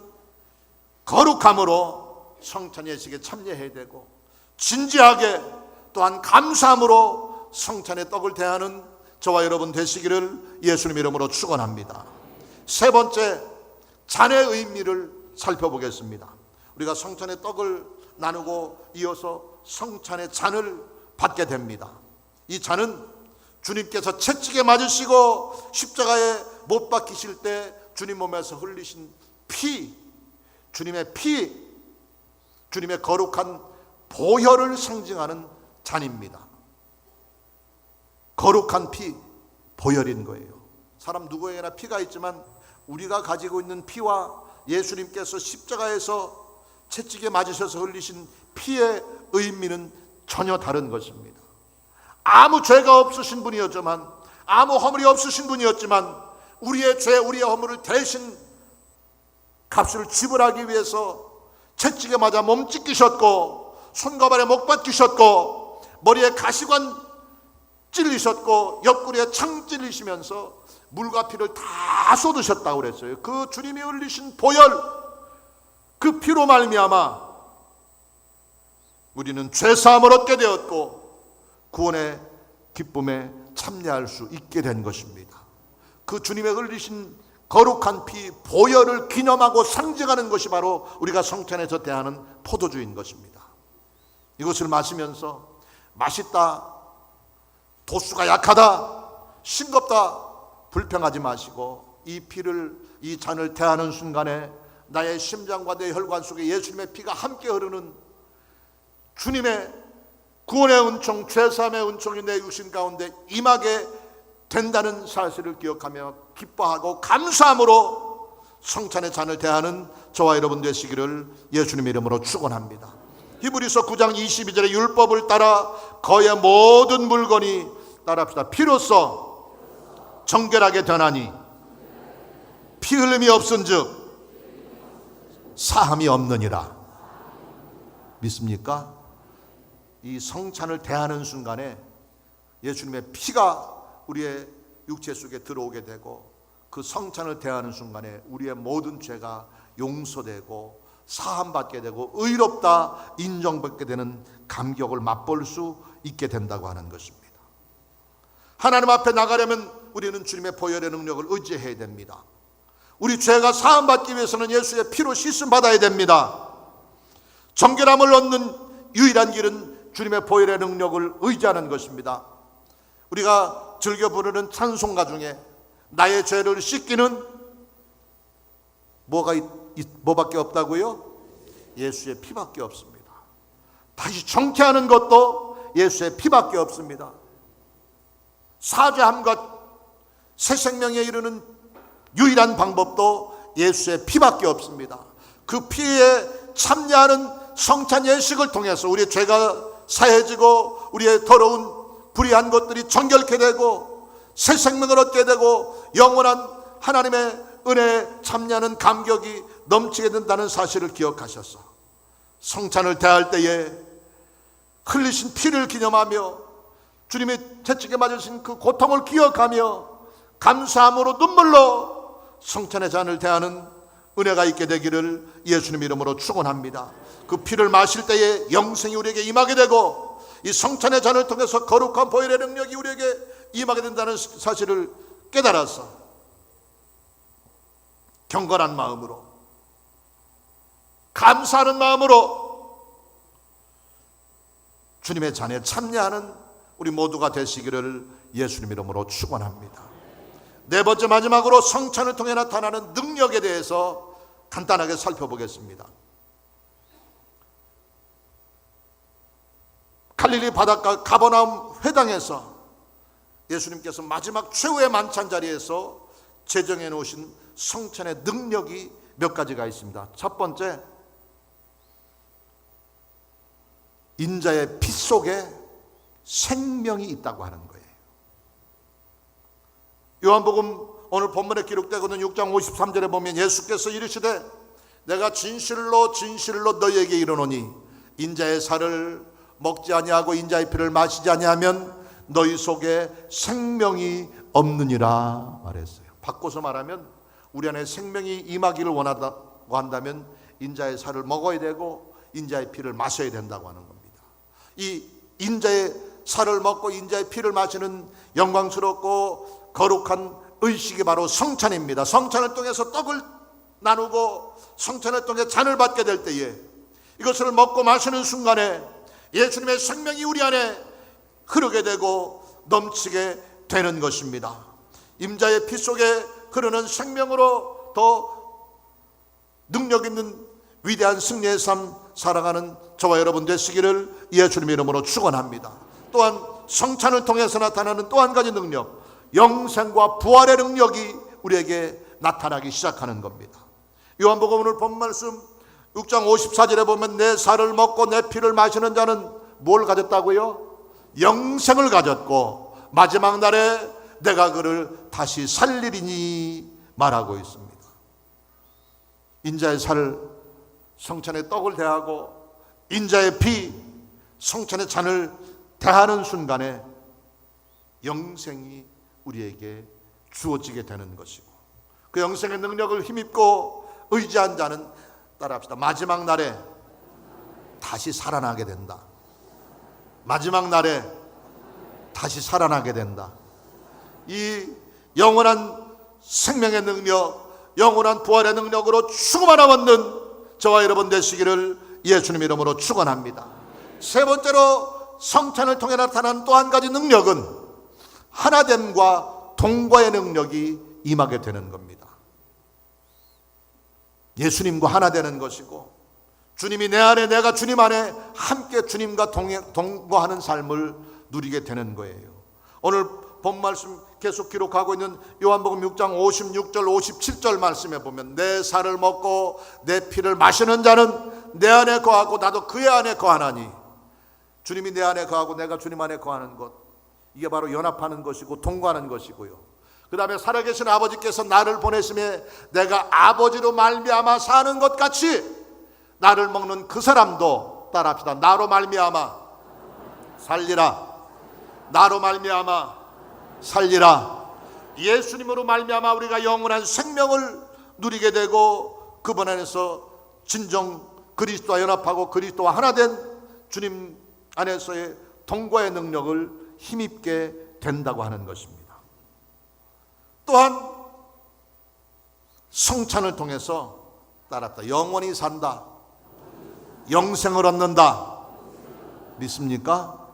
거룩함으로 성찬 예식에 참여해야 되고 진지하게 또한 감사함으로 성찬의 떡을 대하는 저와 여러분 되시기를 예수님 이름으로 축원합니다. 세 번째, 잔의 의미를 살펴보겠습니다. 우리가 성찬의 떡을 나누고 이어서 성찬의 잔을 받게 됩니다. 이 잔은 주님께서 채찍에 맞으시고 십자가에 못 박히실 때 주님 몸에서 흘리신 피, 주님의 피, 주님의 거룩한 보혈을 상징하는 잔입니다. 거룩한 피, 보혈인 거예요. 사람 누구에게나 피가 있지만 우리가 가지고 있는 피와 예수님께서 십자가에서 채찍에 맞으셔서 흘리신 피의 의미는 전혀 다른 것입니다. 아무 죄가 없으신 분이었지만, 아무 허물이 없으신 분이었지만 우리의 죄, 우리의 허물을 대신 값을 지불하기 위해서 채찍에 맞아 몸 찢기셨고 손과 발에 못 박히셨고 머리에 가시관 찔리셨고 옆구리에 창 찔리시면서 물과 피를 다 쏟으셨다고 그랬어요. 그 주님이 흘리신 보혈, 그 피로 말미암아 우리는 죄사함을 얻게 되었고 구원의 기쁨에 참여할 수 있게 된 것입니다. 그 주님의 흘리신 거룩한 피, 보혈을 기념하고 상징하는 것이 바로 우리가 성찬에서 대하는 포도주인 것입니다. 이것을 마시면서 맛있다, 도수가 약하다, 싱겁다 불평하지 마시고 이 피를, 이 잔을 대하는 순간에 나의 심장과 내 혈관 속에 예수님의 피가 함께 흐르는 주님의 구원의 은총, 죄사함의 은총이 내 육신 가운데 임하게 된다는 사실을 기억하며 기뻐하고 감사함으로 성찬의 잔을 대하는 저와 여러분 되시기를 예수님의 이름으로 축원합니다. 히브리서 9장 22절의 율법을 따라 거의 모든 물건이 따라합시다. 피로써 정결하게 되나니 피 흘림이 없은즉 사함이 없느니라. 믿습니까? 이 성찬을 대하는 순간에 예수님의 피가 우리의 육체 속에 들어오게 되고 그 성찬을 대하는 순간에 우리의 모든 죄가 용서되고 사함받게 되고 의롭다 인정받게 되는 감격을 맛볼 수 있게 된다고 하는 것입니다. 하나님 앞에 나가려면 우리는 주님의 보혈의 능력을 의지해야 됩니다. 우리 죄가 사함받기 위해서는 예수의 피로 씻음 받아야 됩니다. 정결함을 얻는 유일한 길은 주님의 보혈의 능력을 의지하는 것입니다. 우리가 즐겨 부르는 찬송가 중에 나의 죄를 씻기는 뭐밖에 없다고요? 예수의 피밖에 없습니다. 다시 정케하는 것도 예수의 피밖에 없습니다. 사죄함과 새 생명에 이르는 유일한 방법도 예수의 피밖에 없습니다. 그 피에 참여하는 성찬 예식을 통해서 우리의 죄가 사해지고 우리의 더러운 불의한 것들이 정결케 되고 새 생명을 얻게 되고 영원한 하나님의 은혜에 참여하는 감격이 넘치게 된다는 사실을 기억하셔서 성찬을 대할 때에 흘리신 피를 기념하며 주님이 채찍에 맞으신 그 고통을 기억하며 감사함으로 눈물로 성찬의 잔을 대하는 은혜가 있게 되기를 예수님 이름으로 축원합니다. 그 피를 마실 때에 영생이 우리에게 임하게 되고 이 성찬의 잔을 통해서 거룩한 보혈의 능력이 우리에게 임하게 된다는 사실을 깨달아서 경건한 마음으로, 감사하는 마음으로 주님의 잔에 참여하는 우리 모두가 되시기를 예수님 이름으로 축원합니다. 네 번째, 마지막으로 성찬을 통해 나타나는 능력에 대해서 간단하게 살펴보겠습니다. 갈릴리 바닷가 가버나움 회당에서 예수님께서 마지막 최후의 만찬 자리에서 제정해 놓으신 성찬의 능력이 몇 가지가 있습니다. 첫 번째, 인자의 피 속에 생명이 있다고 하는 거예요. 요한복음 오늘 본문에 기록되거든 6장 53절에 보면 예수께서 이르시되 내가 진실로 진실로 너희에게 이르노니 인자의 살을 먹지 아니하고 인자의 피를 마시지 아니하면 너희 속에 생명이 없느니라 말했어요. 바꿔서 말하면 우리 안에 생명이 임하기를 원한다고 한다면 인자의 살을 먹어야 되고 인자의 피를 마셔야 된다고 하는 겁니다. 이 인자의 살을 먹고 인자의 피를 마시는 영광스럽고 거룩한 의식이 바로 성찬입니다. 성찬을 통해서 떡을 나누고 성찬을 통해 잔을 받게 될 때에 이것을 먹고 마시는 순간에 예수님의 생명이 우리 안에 흐르게 되고 넘치게 되는 것입니다. 임자의 피 속에 흐르는 생명으로 더 능력 있는 위대한 승리의 삶 살아가는 저와 여러분 되시기를 예수님의 이름으로 축원합니다. 또한 성찬을 통해서 나타나는 또 한 가지 능력, 영생과 부활의 능력이 우리에게 나타나기 시작하는 겁니다. 요한복음 오늘 본 말씀 6장 54절에 보면 내 살을 먹고 내 피를 마시는 자는 뭘 가졌다고요? 영생을 가졌고 마지막 날에 내가 그를 다시 살리리니 말하고 있습니다. 인자의 살, 성찬의 떡을 대하고 인자의 피, 성찬의 잔을 대하는 순간에 영생이 우리에게 주어지게 되는 것이고 그 영생의 능력을 힘입고 의지한 자는 따라합시다. 마지막 날에 다시 살아나게 된다. 마지막 날에 다시 살아나게 된다. 이 영원한 생명의 능력, 영원한 부활의 능력으로 죽음하나 얻는 저와 여러분 되시기를 예수님 이름으로 축원합니다. 세 번째로 성찬을 통해 나타난 또 한 가지 능력은 하나됨과 동거의 능력이 임하게 되는 겁니다. 예수님과 하나 되는 것이고 주님이 내 안에 내가 주님 안에 함께 주님과 동거하는 삶을 누리게 되는 거예요. 오늘 본 말씀 계속 기록하고 있는 요한복음 6장 56절 57절 말씀에 보면 내 살을 먹고 내 피를 마시는 자는 내 안에 거하고 나도 그의 안에 거하나니 주님이 내 안에 거하고 내가 주님 안에 거하는 것, 이게 바로 연합하는 것이고 동거하는 것이고요. 그 다음에 살아계신 아버지께서 나를 보내심에 내가 아버지로 말미암아 사는 것 같이 나를 먹는 그 사람도 따라합시다. 나로 말미암아 살리라. 나로 말미암아 살리라. 예수님으로 말미암아 우리가 영원한 생명을 누리게 되고 그분 안에서 진정 그리스도와 연합하고 그리스도와 하나 된 주님 안에서의 동거의 능력을 힘입게 된다고 하는 것입니다. 또한 성찬을 통해서 따랐다. 영원히 산다. 영생을 얻는다. 믿습니까?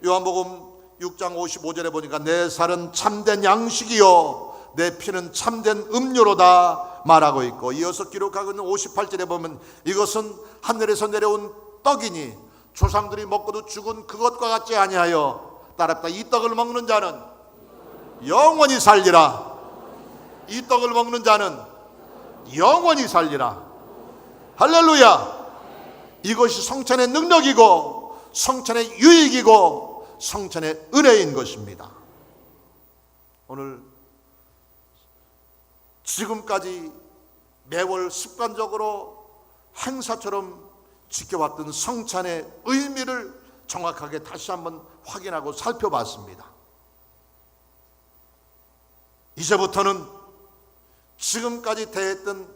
요한복음 6장 55절에 보니까 내 살은 참된 양식이요 내 피는 참된 음료로다 말하고 있고 이어서 기록하고 있는 58절에 보면 이것은 하늘에서 내려온 떡이니 조상들이 먹고도 죽은 그것과 같지 아니하여 따랐다. 이 떡을 먹는 자는 영원히 살리라. 이 떡을 먹는 자는 영원히 살리라. 할렐루야. 이것이 성찬의 능력이고 성찬의 유익이고 성찬의 은혜인 것입니다. 오늘 지금까지 매월 습관적으로 행사처럼 지켜왔던 성찬의 의미를 정확하게 다시 한번 확인하고 살펴봤습니다. 이제부터는 지금까지 대했던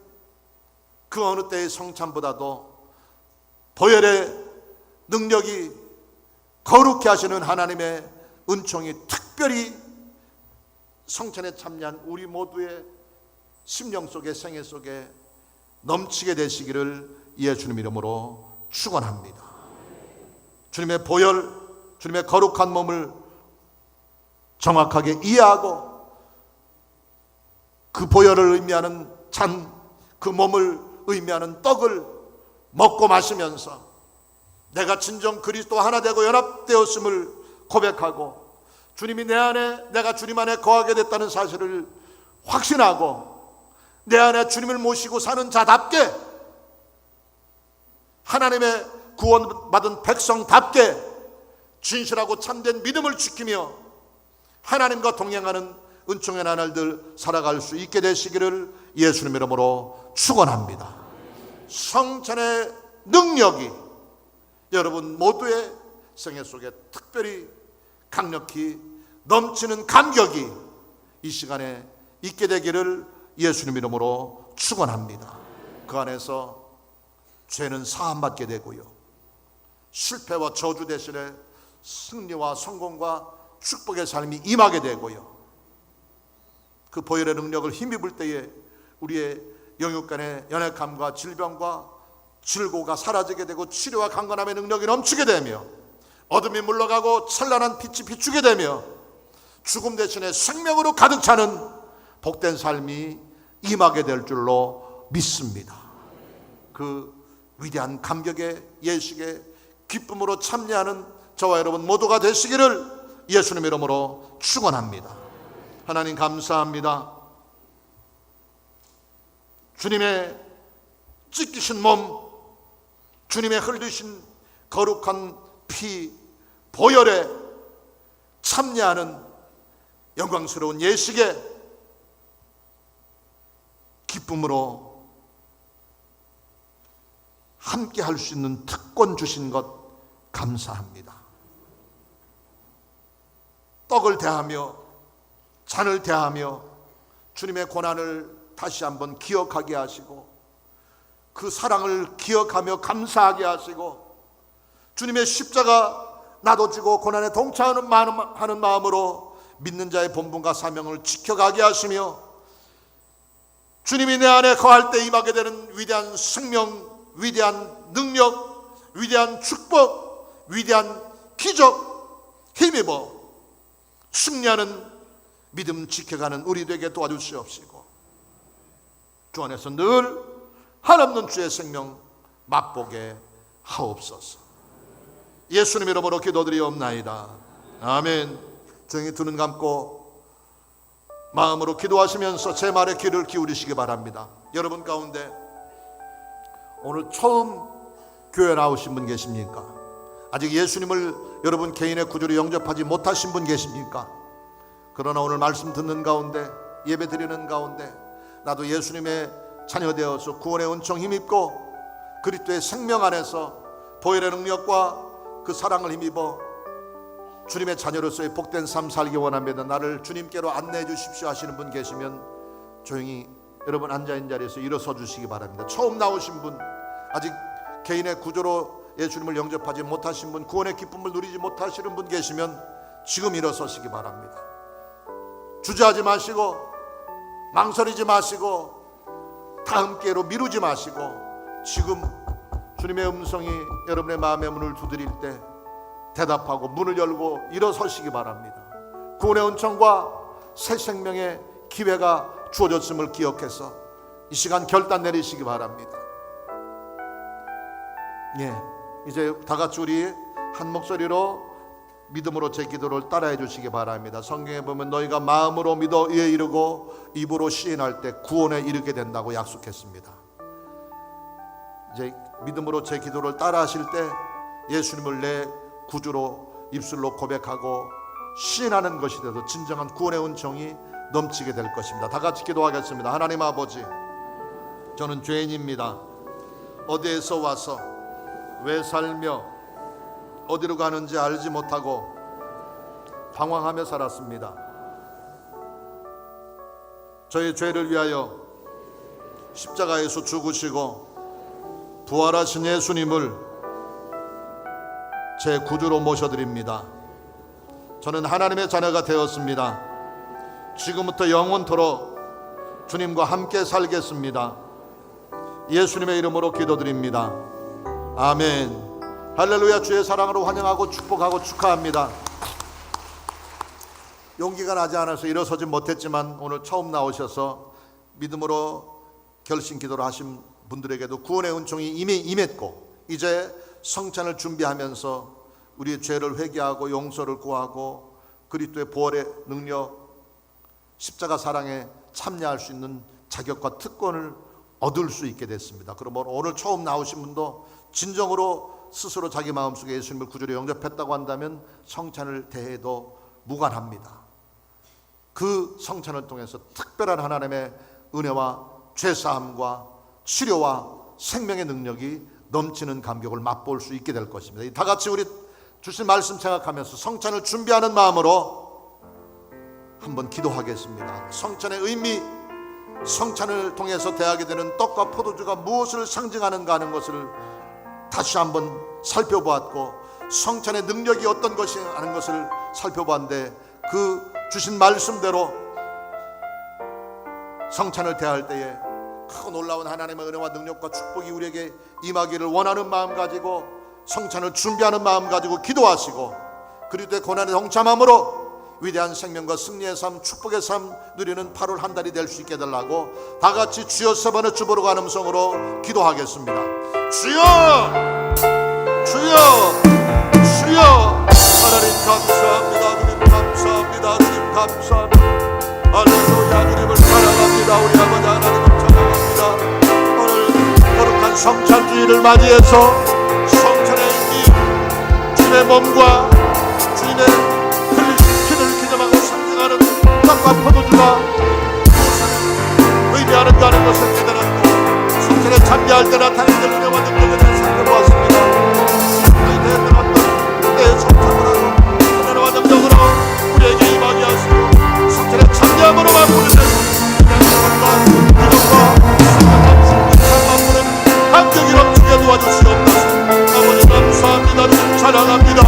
그 어느 때의 성찬보다도 보혈의 능력이 거룩히 하시는 하나님의 은총이 특별히 성찬에 참여한 우리 모두의 심령 속에 생애 속에 넘치게 되시기를 예수님 이름으로 축원합니다. 주님의 보혈, 주님의 거룩한 몸을 정확하게 이해하고 그 보혈을 의미하는 잔, 그 몸을 의미하는 떡을 먹고 마시면서 내가 진정 그리스도 하나 되고 연합되었음을 고백하고 주님이 내 안에, 내가 주님 안에 거하게 됐다는 사실을 확신하고 내 안에 주님을 모시고 사는 자답게, 하나님의 구원받은 백성답게 진실하고 참된 믿음을 지키며 하나님과 동행하는 은총의 나날들 살아갈 수 있게 되시기를 예수님 이름으로 축원합니다. 성찬의 능력이 여러분 모두의 생애 속에 특별히 강력히 넘치는 감격이 이 시간에 있게 되기를 예수님 이름으로 축원합니다. 그 안에서 죄는 사함받게 되고요, 실패와 저주 대신에 승리와 성공과 축복의 삶이 임하게 되고요, 그 보혈의 능력을 힘입을 때에 우리의 영육간의 연약함과 질병과 질고가 사라지게 되고 치료와 강건함의 능력이 넘치게 되며 어둠이 물러가고 찬란한 빛이 비추게 되며 죽음 대신에 생명으로 가득 차는 복된 삶이 임하게 될 줄로 믿습니다. 그 위대한 감격의 예식에 기쁨으로 참여하는 저와 여러분 모두가 되시기를 예수님 이름으로 축원합니다. 하나님 감사합니다. 주님의 찢기신 몸, 주님의 흘리신 거룩한 피, 보혈에 참여하는 영광스러운 예식에 기쁨으로 함께 할 수 있는 특권 주신 것 감사합니다. 떡을 대하며 잔을 대하며 주님의 고난을 다시 한번 기억하게 하시고 그 사랑을 기억하며 감사하게 하시고 주님의 십자가 나도 지고 고난에 동참하는 마음으로 믿는 자의 본분과 사명을 지켜가게 하시며 주님이 내 안에 거할 때 임하게 되는 위대한 생명, 위대한 능력, 위대한 축복, 위대한 기적 힘입어 승리하는 믿음 지켜가는 우리 되게 도와주시옵시고 주 안에서 늘 한없는 주의 생명 맛보게 하옵소서. 예수님 이름으로 기도드리옵나이다. 아멘. 조용히 두 눈 감고 마음으로 기도하시면서 제 말에 귀를 기울이시기 바랍니다. 여러분 가운데 오늘 처음 교회 나오신 분 계십니까? 아직 예수님을 여러분 개인의 구주로 영접하지 못하신 분 계십니까? 그러나 오늘 말씀 듣는 가운데 예배 드리는 가운데 나도 예수님의 자녀 되어서 구원의 은총 힘입고 그리스도의 생명 안에서 보혈의 능력과 그 사랑을 힘입어 주님의 자녀로서의 복된 삶 살기 원합니다. 나를 주님께로 안내해 주십시오 하시는 분 계시면 조용히 여러분 앉아있는 자리에서 일어서 주시기 바랍니다. 처음 나오신 분, 아직 개인의 구조로 예수님을 영접하지 못하신 분, 구원의 기쁨을 누리지 못하시는 분 계시면 지금 일어서시기 바랍니다. 주저하지 마시고 망설이지 마시고 다음 기회로 미루지 마시고 지금 주님의 음성이 여러분의 마음의 문을 두드릴 때 대답하고 문을 열고 일어서시기 바랍니다. 구원의 은총과 새 생명의 기회가 주어졌음을 기억해서 이 시간 결단 내리시기 바랍니다. 이제 다 같이 우리 한 목소리로 믿음으로 제 기도를 따라해 주시기 바랍니다. 성경에 보면 너희가 마음으로 믿어 이에 이르고 입으로 시인할 때 구원에 이르게 된다고 약속했습니다. 이제 믿음으로 제 기도를 따라 하실 때 예수님을 내 구주로 입술로 고백하고 시인하는 것이 돼서 진정한 구원의 은총이 넘치게 될 것입니다. 다 같이 기도하겠습니다. 하나님 아버지, 저는 죄인입니다. 어디에서 와서 왜 살며 어디로 가는지 알지 못하고 방황하며 살았습니다. 저의 죄를 위하여 십자가에서 죽으시고 부활하신 예수님을 제 구주로 모셔드립니다. 저는 하나님의 자녀가 되었습니다. 지금부터 영원토록 주님과 함께 살겠습니다. 예수님의 이름으로 기도드립니다. 아멘. 할렐루야. 주의 사랑으로 환영하고 축복하고 축하합니다. 용기가 나지 않아서 일어서지 못했지만 오늘 처음 나오셔서 믿음으로 결심 기도를 하신 분들에게도 구원의 은총이 이미 임했고, 이제 성찬을 준비하면서 우리의 죄를 회개하고 용서를 구하고 그리스도의 부활의 능력, 십자가 사랑에 참여할 수 있는 자격과 특권을 얻을 수 있게 됐습니다. 그러므로 오늘 처음 나오신 분도 진정으로 스스로 자기 마음속에 예수님을 구주로 영접했다고 한다면 성찬을 대해도 무관합니다. 그 성찬을 통해서 특별한 하나님의 은혜와 죄사함과 치료와 생명의 능력이 넘치는 감격을 맛볼 수 있게 될 것입니다. 다 같이 우리 주신 말씀 생각하면서 성찬을 준비하는 마음으로 한번 기도하겠습니다. 성찬의 의미, 성찬을 통해서 대하게 되는 떡과 포도주가 무엇을 상징하는가 하는 것을 다시 한번 살펴보았고, 성찬의 능력이 어떤 것이 하는 것을 살펴봤는데, 그 주신 말씀대로 성찬을 대할 때에 크고 놀라운 하나님의 은혜와 능력과 축복이 우리에게 임하기를 원하는 마음 가지고 성찬을 준비하는 마음 가지고 기도하시고, 그리스도의 고난에 동참함으로 위대한 생명과 승리의 삶, 축복의 삶 누리는 8월 한 달이 될 수 있게 해달라고 다 같이 주여 세 번의 주보로 가는 음성으로 기도하겠습니다. 주여, 주여, 주여. 하나님 감사합니다. 주님 감사합니다. 주님 감사합니다. 할렐루야. 주님을 사랑합니다. 우리 아버지 하나님을 찬양합니다. 오늘 거룩한 성찬주의를 맞이해서 성찬의 의미, 주님의 몸과 주님의 피를 기념하고 상징하는 떡과 포도주가 무엇을 의미하는가 하는 것을 깨달았고, 성찬에 참여할 때 나타나는 은혜와 능력에 대해 살펴보았습니다. 우리 대단한 때의 성찬을 하고 은혜와 능력으로 우리에게 임하게 하시고, 성찬에 참여함으로 맛보는 기념과 기념과 성찬과 맛보는 감격이 넘치게 도와주시옵소서. 아버지 감사합니다. 주님 찬양합니다.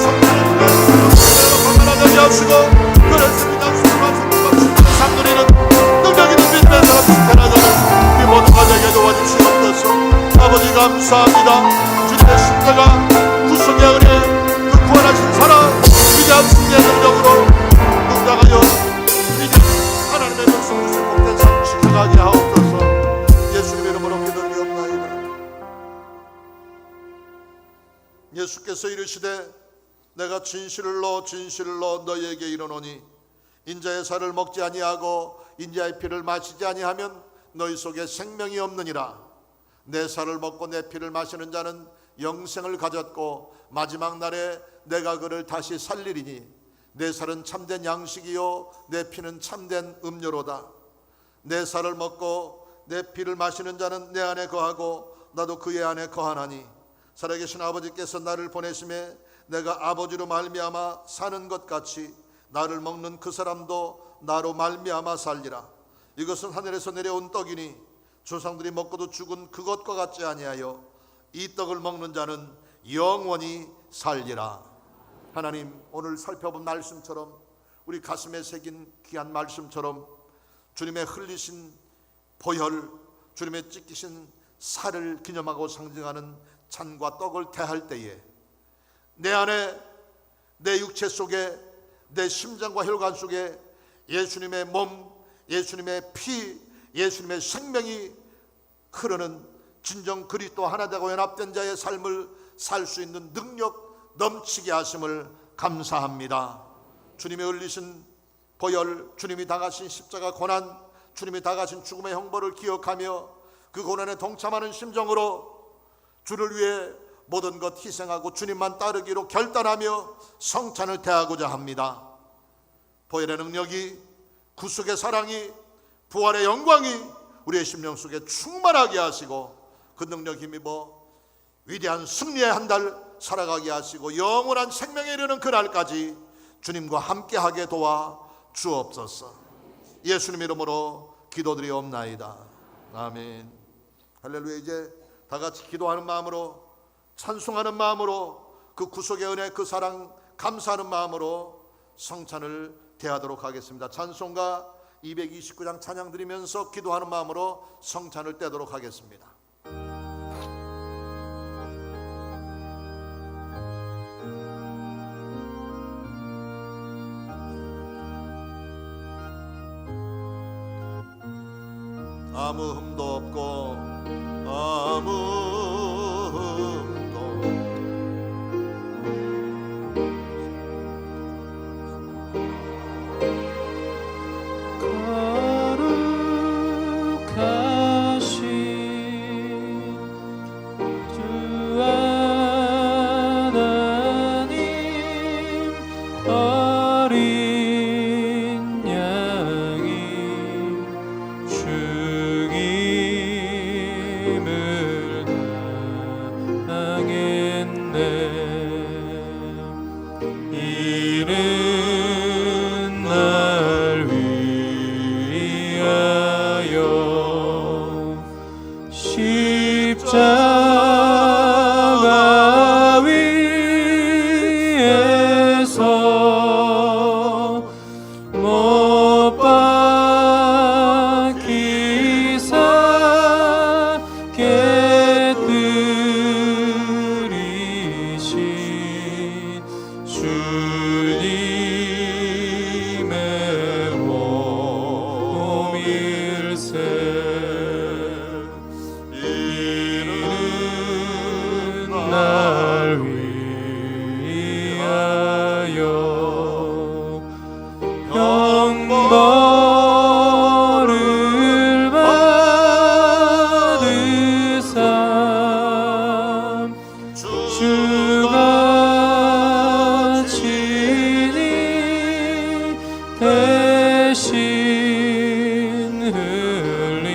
성찬을 건강하게 하시고 그랬습니다. 수고한 성공과 축복을 상누리는 능력 있는 믿음의 사람 축복하자는 우리 모두가 되게 도와주시옵소서. 아버지 감사합니다. 주님의 십자가 구속의 은혜, 그 구원하신 사랑, 위대한 승리의 능력으로 능력하여 위대한 하나님의 백성 주신 복된 삶 지켜가게 하옵소서. 예수님의 이름으로 기도드리옵나이다. 예수께서 이르시되 내가 진실로 진실로 너희에게 이르노니 인자의 살을 먹지 아니하고 인자의 피를 마시지 아니하면 너희 속에 생명이 없느니라. 내 살을 먹고 내 피를 마시는 자는 영생을 가졌고 마지막 날에 내가 그를 다시 살리리니 내 살은 참된 양식이요 내 피는 참된 음료로다. 내 살을 먹고 내 피를 마시는 자는 내 안에 거하고 나도 그의 안에 거하나니 살아계신 아버지께서 나를 보내심에 내가 아버지로 말미암아 사는 것 같이 나를 먹는 그 사람도 나로 말미암아 살리라. 이것은 하늘에서 내려온 떡이니 조상들이 먹고도 죽은 그것과 같지 아니하여 이 떡을 먹는 자는 영원히 살리라. 하나님, 오늘 살펴본 말씀처럼 우리 가슴에 새긴 귀한 말씀처럼 주님의 흘리신 보혈, 주님의 찢기신 살을 기념하고 상징하는 잔과 떡을 대할 때에 내 안에, 내 육체 속에, 내 심장과 혈관 속에 예수님의 몸, 예수님의 피, 예수님의 생명이 흐르는 진정 그리스도 하나 되고 연합된 자의 삶을 살 수 있는 능력 넘치게 하심을 감사합니다. 주님이 흘리신 보혈, 주님이 당하신 십자가 고난, 주님이 당하신 죽음의 형벌을 기억하며 그 고난에 동참하는 심정으로 주를 위해 모든 것 희생하고 주님만 따르기로 결단하며 성찬을 대하고자 합니다. 보혈의 능력이, 구속의 사랑이, 부활의 영광이 우리의 심령 속에 충만하게 하시고 그 능력 힘입어 위대한 승리의 한 달 살아가게 하시고 영원한 생명에 이르는 그날까지 주님과 함께하게 도와 주옵소서. 예수님 이름으로 기도드리옵나이다. 아멘. 할렐루야. 이제 다 같이 기도하는 마음으로, 찬송하는 마음으로, 그 구속의 은혜, 그 사랑 감사하는 마음으로 성찬을 대하도록 하겠습니다. 찬송가 229장 찬양 드리면서 기도하는 마음으로 성찬을 떼도록 하겠습니다. 아무 흠도 없고 아무 흠도 거룩하신 주 하나님 어린 양이 죽임을 당했네. 이는 날 위하여 십자가 위에서 못 박히사 깨뜨리신 주님의 몸일세. 이는 날 위하여 형벌을 받으사 주가 친히 대신 흘린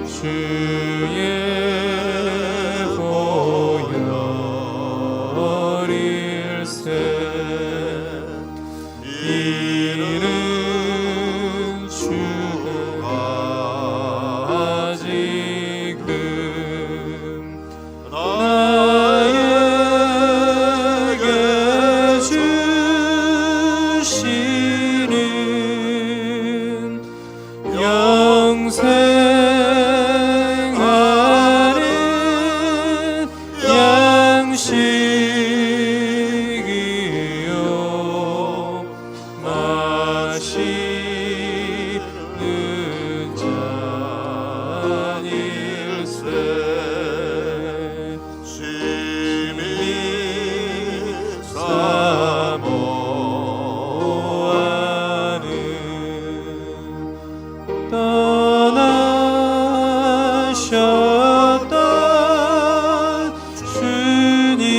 주의 보혈일세. 이는 주가 지금 나에게 주시는 영생하는 양식이요 마시는 잔일세. 심히 사모하는 떠나셨던 주님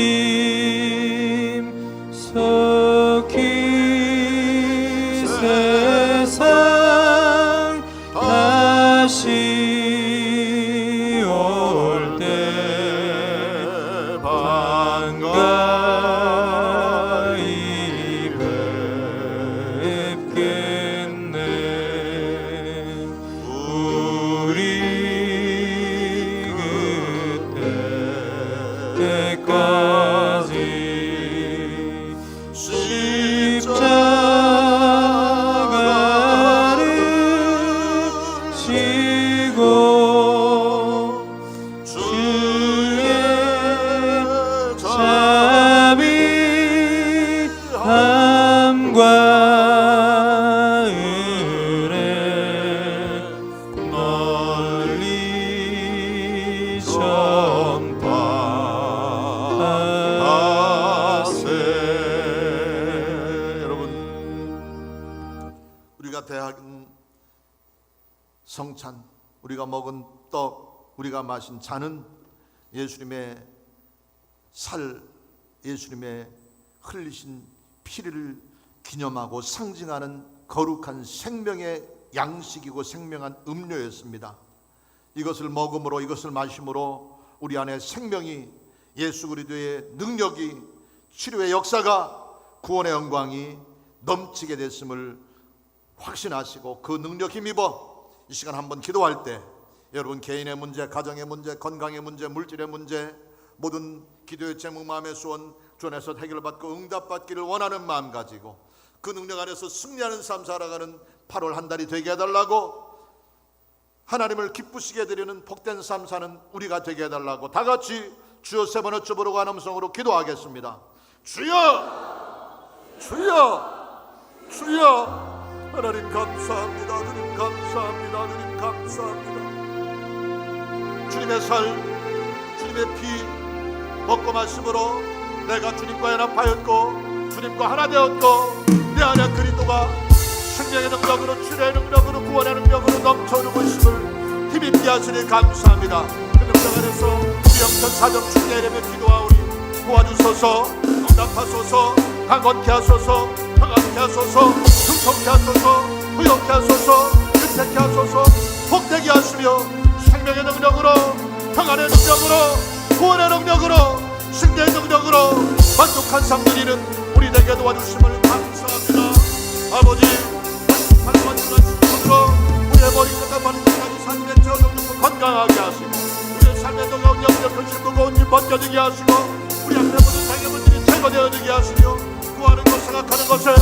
속히 세상 다시 올 때 반가이 뵙겠네. 우리 그때까지 십자가를 지고 주의 자비함과 은혜 널리 전파하세. 여러분, 우리가 대한 성찬, 우리가 먹은 떡, 우리가 마신 잔은 예수님의 살, 예수님의 흘리신 피를 기념하고 상징하는 거룩한 생명의 양식이고 생명한 음료였습니다. 이것을 먹음으로, 이것을 마심으로 우리 안에 생명이, 예수 그리스도의 능력이, 치료의 역사가, 구원의 영광이 넘치게 됐음을 확신하시고 그 능력 힘입어 이 시간 한번 기도할 때 여러분 개인의 문제, 가정의 문제, 건강의 문제, 물질의 문제, 모든 기도의 제목, 마음의 소원 주원에서 해결받고 응답받기를 원하는 마음 가지고 그 능력 안에서 승리하는 삶 살아가는 8월 한 달이 되게 해달라고, 하나님을 기쁘시게 해드리는 복된 삶 사는 우리가 되게 해달라고 다 같이 주여 세 번 어쩌 부르고 한 음성으로 기도하겠습니다. 주여, 주여, 주여. 하나님 감사합니다. 주님 감사합니다. 주님 감사합니다. 주님의 살, 주님의 피, 먹고 마심으로 내가 주님과 연합하였고 주님과 하나 되었고 내 안에 그리스도가 생명의 능력으로, 치료의 능력으로, 구원의 능력으로 넘쳐오르고 있음을 힘입게 하시니 감사합니다. 그 능력 안에서 우리 영천 사정 축제 이름에 기도하오니 도와주소서, 응답하소서, 강건케 하소서, 평안케 하소서, 승통케 하소서, 부욕케 하소서, 윤택케 하소서, 복되게 하시며 생명의 능력으로, 평안의 능력으로, 구원의 능력으로, 승리의 능력으로 만족한 삶 누리는 우리 되게 도와주심을 감사합니다. 아버지, 만족한 삶으로 우리의 머리끝과 발끝까지 삶의 저녁부터 건강하게 하시고 우리의 삶의 동역을 근심 무거운 짐 벗겨지게 하시고 우리 앞에 모든 장애물들이 제거되어지게 하시며 구하는 것, 생각하는 것에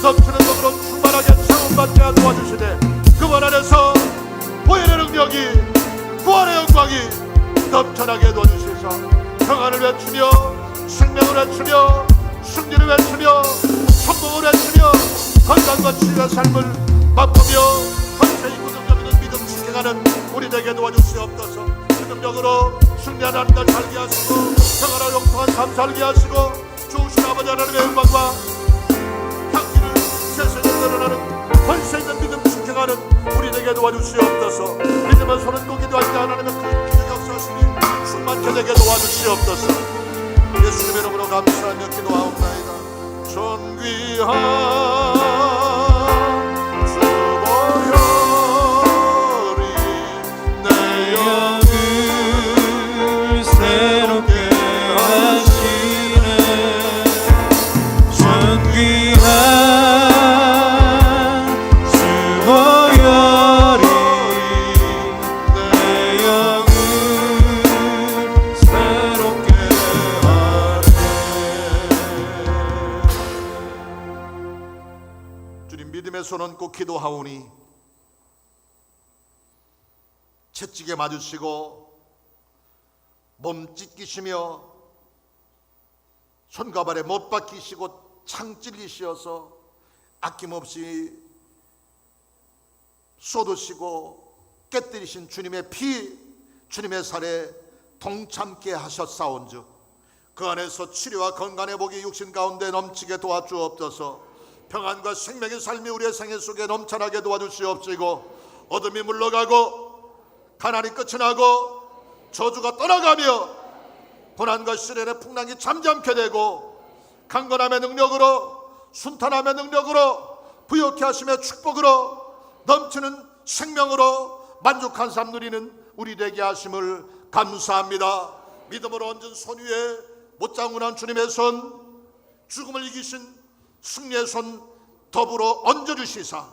넘치는 것으로 충만하게 체험받게 도와주시되 그분 안에서 보혈의 능력이, 구원의 영광이 넘쳐나게 도와주시소. 평안을 외치며 생명을 외치며 승리를 외치며 성공을 외치며 건강과 치유의 삶을 맛보며 권세히 능력 있는 믿음 지켜가는 우리 되게 도와주시옵소서. 그 능력으로 승리하는 날 살게 하시고 평안과 영통한 삶 살게 하시고 좋으신 아버지 하나님의 영광과 향기를 세상에 드러나는 권세 있는 믿음 지켜가는 우리 되게 도와주시옵소서. 믿음의 손은 고기도 할때 하나님의 큰 기적 역사하시니 충만케 되게 도와주시옵소서. 예수님의 이름으로 감사하며 기도하옵나이다. 존귀한 주보혈이 내 영을 새롭게 하시네. 존귀한 주보혈이 내 영을 새롭게 하네. 주님, 믿음의 손 얹고 기도하오니 채찍에 맞으시고 몸 찢기시며 손과 발에 못 박히시고 창 찔리시어서 아낌없이 쏟으시고 깨뜨리신 주님의 피, 주님의 살에 동참케 하셨사온즉 그 안에서 치료와 건강의 복이 육신 가운데 넘치게 도와주옵소서. 평안과 생명의 삶이 우리의 생애 속에 넘쳐나게 도와주시옵시고 어둠이 물러가고 가난이 끝이 나고 저주가 떠나가며 고난과 시련의 풍랑이 잠잠케 되고 강건함의 능력으로, 순탄함의 능력으로, 부욕케 하심의 축복으로, 넘치는 생명으로 만족한 삶 누리는 우리 되게 하심을 감사합니다. 믿음으로 얹은 손 위에 못장군한 주님의 손, 죽음을 이기신 승리의 손 더불어 얹어주시사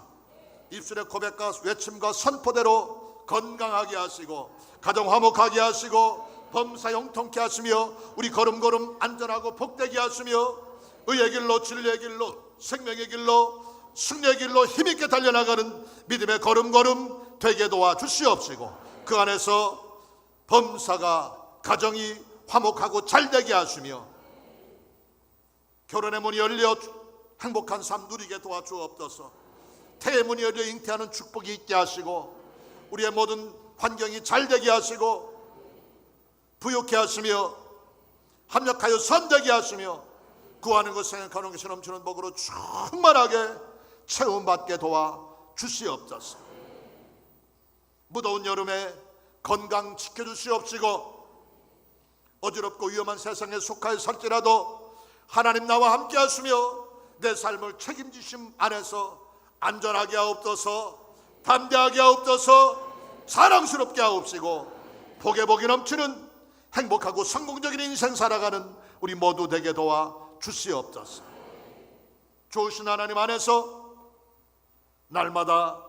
입술의 고백과 외침과 선포대로 건강하게 하시고 가정 화목하게 하시고 범사 영통케 하시며 우리 걸음걸음 안전하고 복되게 하시며 의의 길로, 진리의 길로, 생명의 길로, 승리의 길로 힘있게 달려나가는 믿음의 걸음걸음 되게 도와주시옵시고 그 안에서 범사가, 가정이 화목하고 잘되게 하시며 결혼의 문이 열려 행복한 삶 누리게 도와주옵소서. 태의 문이 열려 잉태하는 축복이 있게 하시고 우리의 모든 환경이 잘되게 하시고 부욕케 하시며 합력하여 선되게 하시며 구하는 것, 생각하는 것이 넘치는 복으로 충만하게 체험받게 도와주시옵소서. 무더운 여름에 건강 지켜주시옵시고 어지럽고 위험한 세상에 속하여 살지라도 하나님 나와 함께 하시며 내 삶을 책임지심 안에서 안전하게 하옵소서. 담대하게 하옵소서. 사랑스럽게 하옵시고 복에 복이 넘치는 행복하고 성공적인 인생 살아가는 우리 모두 되게 도와주시옵소서. 좋으신 하나님 안에서 날마다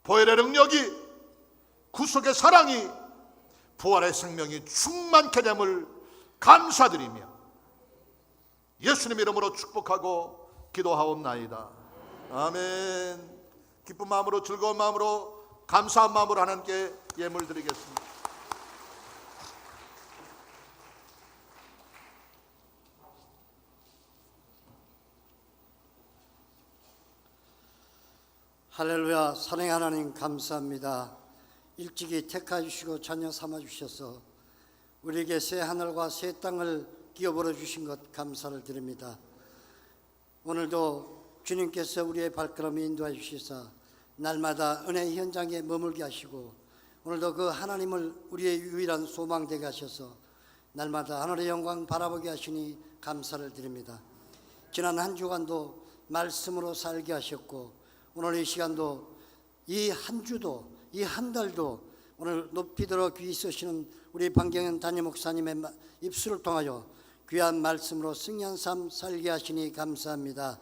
보혈의 능력이, 구속의 사랑이, 부활의 생명이 충만케 됨을 감사드리며 예수님 이름으로 축복하고 기도하옵나이다. 아멘. 기쁜 마음으로 즐거운 마음으로 감사한 마음으로 하나님께 예물 드리겠습니다. 할렐루야. 사랑의 하나님 감사합니다. 일찍이 택하여 주시고 자녀 삼아 주셔서 우리에게 새 하늘과 새 땅을 끼워버려 주신 것 감사를 드립니다. 오늘도 주님께서 우리의 발걸음을 인도해 주시사 날마다 은혜 현장에 머물게 하시고 오늘도 그 하나님을 우리의 유일한 소망 되게 하셔서 날마다 하늘의 영광 바라보게 하시니 감사를 드립니다. 지난 한 주간도 말씀으로 살게 하셨고 오늘 이 시간도 이 한 주도 이 한 달도 오늘 높이 들어 귀 쓰시는 우리 방경현 담임 목사님의 입술을 통하여 귀한 말씀으로 승리한 삶 살게 하시니 감사합니다.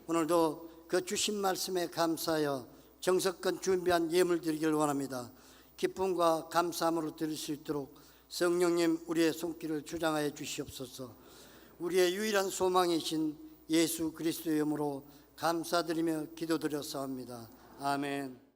오늘도 그 주신 말씀에 감사하여 정석껏 준비한 예물 드리기를 원합니다. 기쁨과 감사함으로 드릴 수 있도록 성령님 우리의 손길을 주장하여 주시옵소서. 우리의 유일한 소망이신 예수 그리스도의 이름으로 감사드리며 기도드렸사옵니다. 아멘.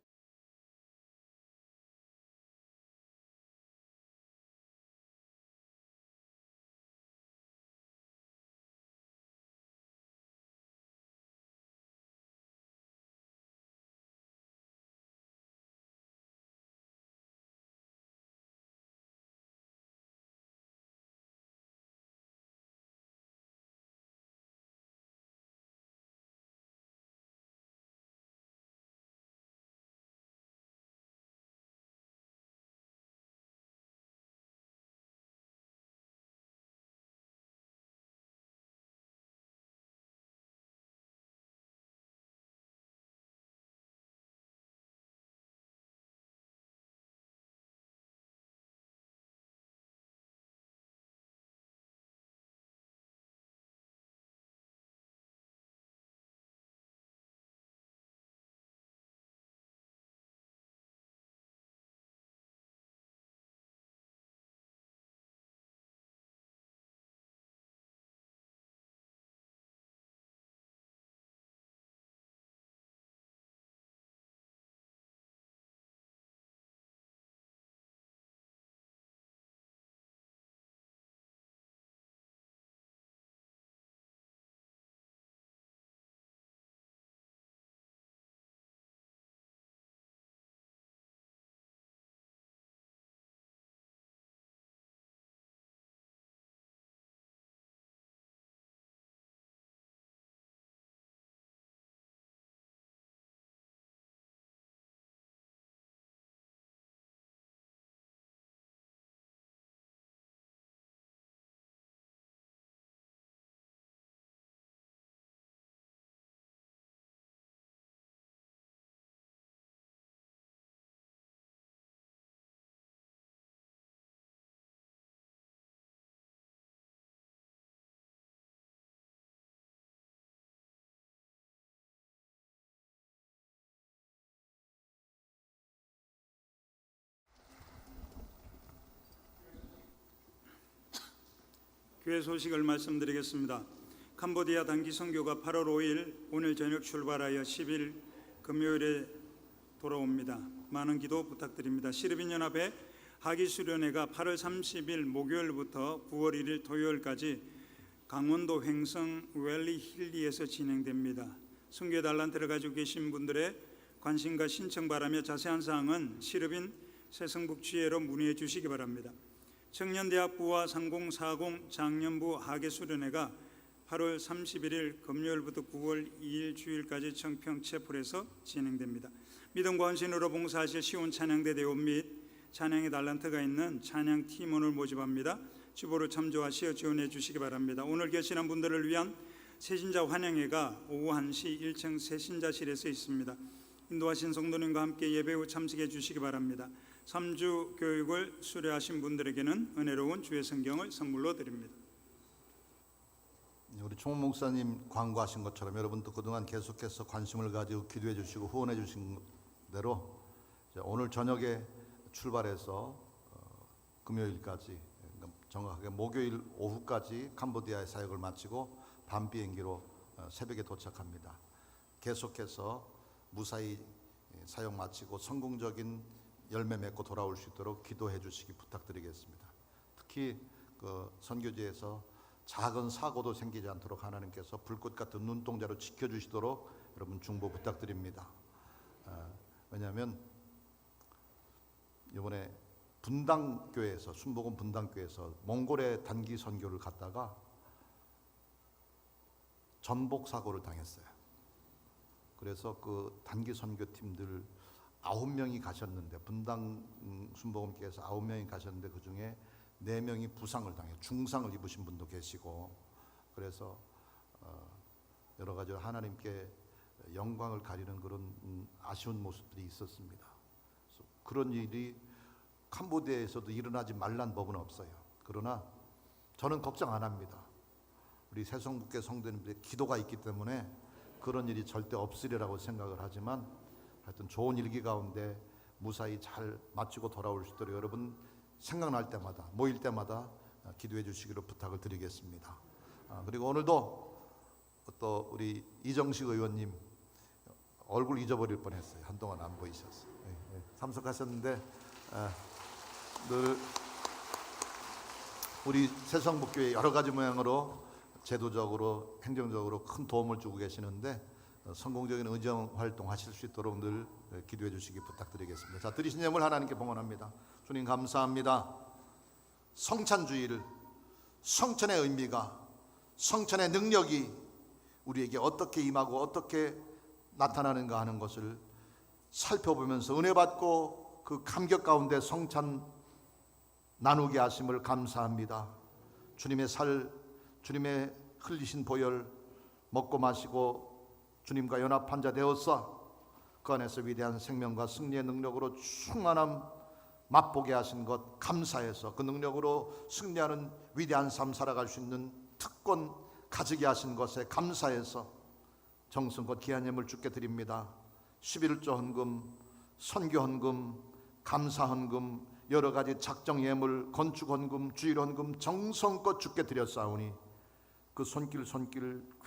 교회 소식을 말씀드리겠습니다. 캄보디아 단기 선교가 8월 5일 오늘 저녁 출발하여 10일 금요일에 돌아옵니다. 많은 기도 부탁드립니다. 시르빈연합회 하기수련회가 8월 30일 목요일부터 9월 1일 토요일까지 강원도 횡성 웰리 힐리에서 진행됩니다. 선교에 달란트를 가지고 계신 분들의 관심과 신청 바라며 자세한 사항은 시르빈 새성북지회로 문의해 주시기 바랍니다. 청년대학부와 3040 장년부 하계수련회가 8월 31일 금요일부터 9월 2일 주일까지 청평채플에서 진행됩니다. 믿음과 헌신으로 봉사하실 시온 찬양대 대원 및 찬양의 달란트가 있는 찬양팀원을 모집합니다. 주보를 참조하시어 지원해 주시기 바랍니다. 오늘 결신한 분들을 위한 새신자 환영회가 오후 1시 1층 새신자실에서 있습니다. 인도하신 성도님과 함께 예배 후 참석해 주시기 바랍니다. 3주 교육을 수료하신 분들에게는 은혜로운 주의 성경을 선물로 드립니다. 우리 총무 목사님 광고하신 것처럼 여러분도 그동안 계속해서 관심을 가지고 기도해 주시고 후원해 주신 대로 오늘 저녁에 출발해서 금요일까지 정확하게 목요일 오후까지 캄보디아의 사역을 마치고 밤 비행기로 새벽에 도착합니다. 계속해서 무사히 사역 마치고 성공적인 열매 맺고 돌아올 수 있도록 기도해 주시기 부탁드리겠습니다. 특히 그 선교지에서 작은 사고도 생기지 않도록 하나님께서 불꽃 같은 눈동자로 지켜주시도록 여러분 중보 부탁드립니다. 왜냐하면 이번에 분당교회에서 순복음 분당교회에서 몽골에 단기 선교를 갔다가 전복 사고를 당했어요. 그래서 그 단기 선교팀들 9명이 가셨는데 분당 순복음교회에서 9명이 가셨는데 그 중에 4명이 부상을 당해 중상을 입으신 분도 계시고 그래서 여러 가지 하나님께 영광을 가리는 그런 아쉬운 모습들이 있었습니다. 그래서 그런 일이 캄보디아에서도 일어나지 말란 법은 없어요. 그러나 저는 걱정 안 합니다. 우리 새성북교 성도님들의 기도가 있기 때문에 그런 일이 절대 없으리라고 생각을 하지만 하여튼 좋은 일기 가운데 무사히 잘 마치고 돌아올 수 있도록 여러분 생각날 때마다 모일 때마다 기도해 주시기로 부탁을 드리겠습니다. 그리고 오늘도 또 우리 이정식 의원님 얼굴 잊어버릴 뻔했어요. 한동안 안 보이셨어요. 참석하셨는데 늘 우리 새성북교회 여러 가지 모양으로 제도적으로 행정적으로 큰 도움을 주고 계시는데 성공적인 의정 활동 하실 수 있도록 늘 기도해 주시기 부탁드리겠습니다. 자, 드리신 예물 하나님께 봉헌합니다. 주님 감사합니다. 성찬주의를 성찬의 의미가 성찬의 능력이 우리에게 어떻게 임하고 어떻게 나타나는가 하는 것을 살펴보면서 은혜 받고 그 감격 가운데 성찬 나누게 하심을 감사합니다. 주님의 살, 주님의 흘리신 보혈 먹고 마시고 주님과 연합한 자 되었어 그 안에서 위대한 생명과 승리의 능력으로 충만함 맛보게 하신 것 감사해서 그 능력으로 승리하는 위대한 삶 살아갈 수 있는 특권 가지게 하신 것에 감사해서 정성껏 귀한 예물 주께 드립니다. 11조 헌금, 선교 헌금, 감사 헌금, 여러 가지 작정 예물, 건축 헌금, 주일 헌금 정성껏 주께 드렸사오니 그 손길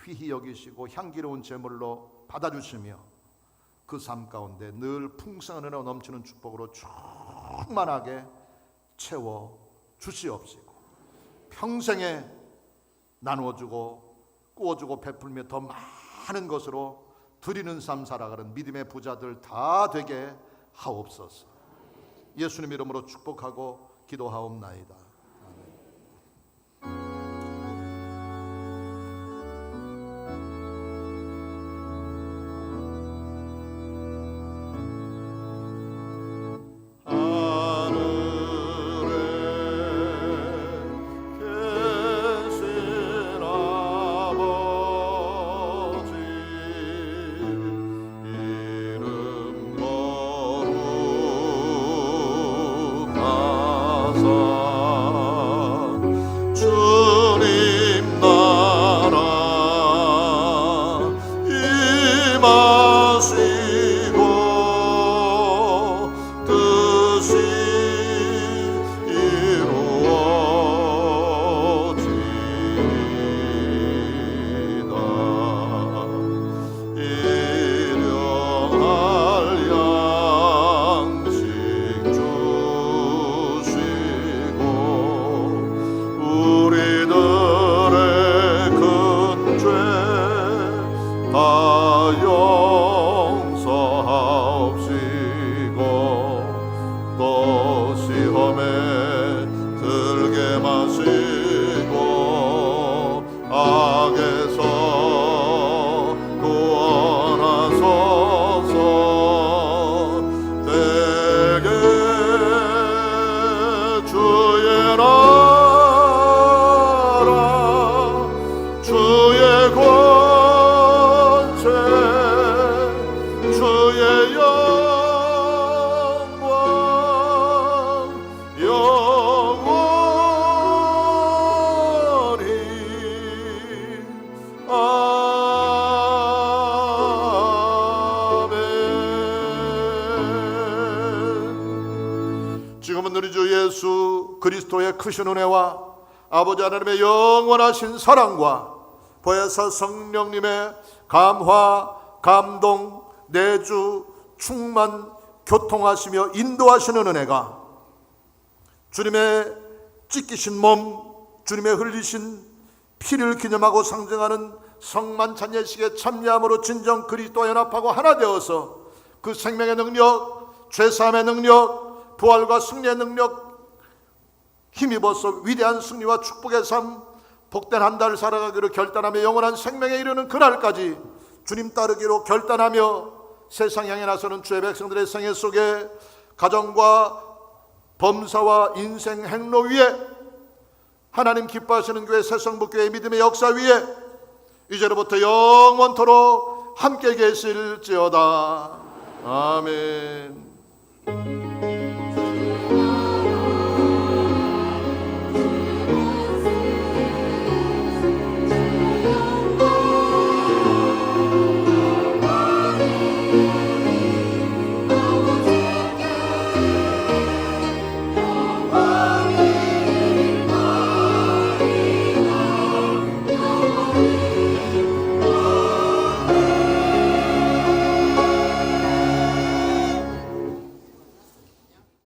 귀히 여기시고 향기로운 제물로 받아주시며 그 삶 가운데 늘 풍성한 은혜로 넘치는 축복으로 충만하게 채워 주시옵시고 평생에 나누어주고 꾸어주고 베풀며 더 많은 것으로 드리는 삶 살아가는 믿음의 부자들 다 되게 하옵소서. 예수님 이름으로 축복하고 기도하옵나이다. 그리스도의 크신 은혜와 아버지 하나님의 영원하신 사랑과 보혜사 성령님의 감화, 감동, 내주, 충만 교통하시며 인도하시는 은혜가 주님의 찢기신 몸, 주님의 흘리신 피를 기념하고 상징하는 성만찬 예식에 참여함으로 진정 그리스도와 연합하고 하나 되어서 그 생명의 능력, 죄사함의 능력, 부활과 승리의 능력 힘입어서 위대한 승리와 축복의 삶, 복된 한 달 살아가기로 결단하며 영원한 생명에 이르는 그날까지 주님 따르기로 결단하며 세상 향해 나서는 주의 백성들의 생애 속에 가정과 범사와 인생 행로 위에 하나님 기뻐하시는 교회 새성북교회 믿음의 역사 위에 이제로부터 영원토록 함께 계실지어다. 아멘.